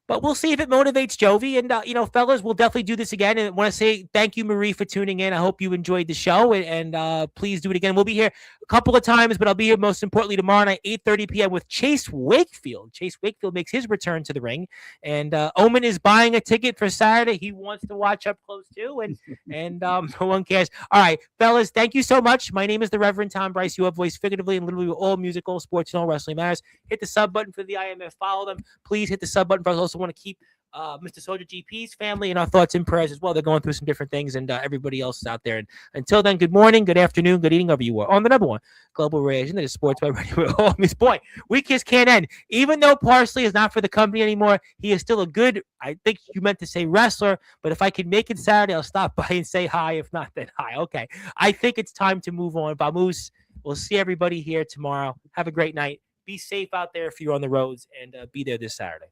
But we'll see if it motivates Jovi. And, fellas, we'll definitely do this again. And I want to say thank you, Marie, for tuning in. I hope you enjoyed the show. And please do it again. We'll be here a couple of times, but I'll be here most importantly tomorrow night, 8:30 p.m. with Chase Wakefield. Chase Wakefield makes his return to the ring. And Omen is buying a ticket for Saturday. He wants to watch up close too. And no one cares. All right, fellas, thank you so much. My name is the Reverend Tom Bryce. You have voiced figuratively and literally all musical, sports, and all wrestling matters. Hit the sub button for the IMF. Follow them. Please hit the sub button for us. Also want to keep Mr. Soldier GP's family and our thoughts and prayers as well. They're going through some different things, and everybody else is out there. And until then, good morning, good afternoon, good evening, wherever you are on the number one global radio that is Sportzwire Radio. Oh, Miss Boy, we just can't end. Even though Parsley is not for the company anymore, he is still a good, I think you meant to say wrestler, but if I can make it Saturday, I'll stop by and say hi. If not, then hi. Okay. I think it's time to move on. Vamoose, we'll see everybody here tomorrow. Have a great night. Be safe out there if you're on the roads, and be there this Saturday.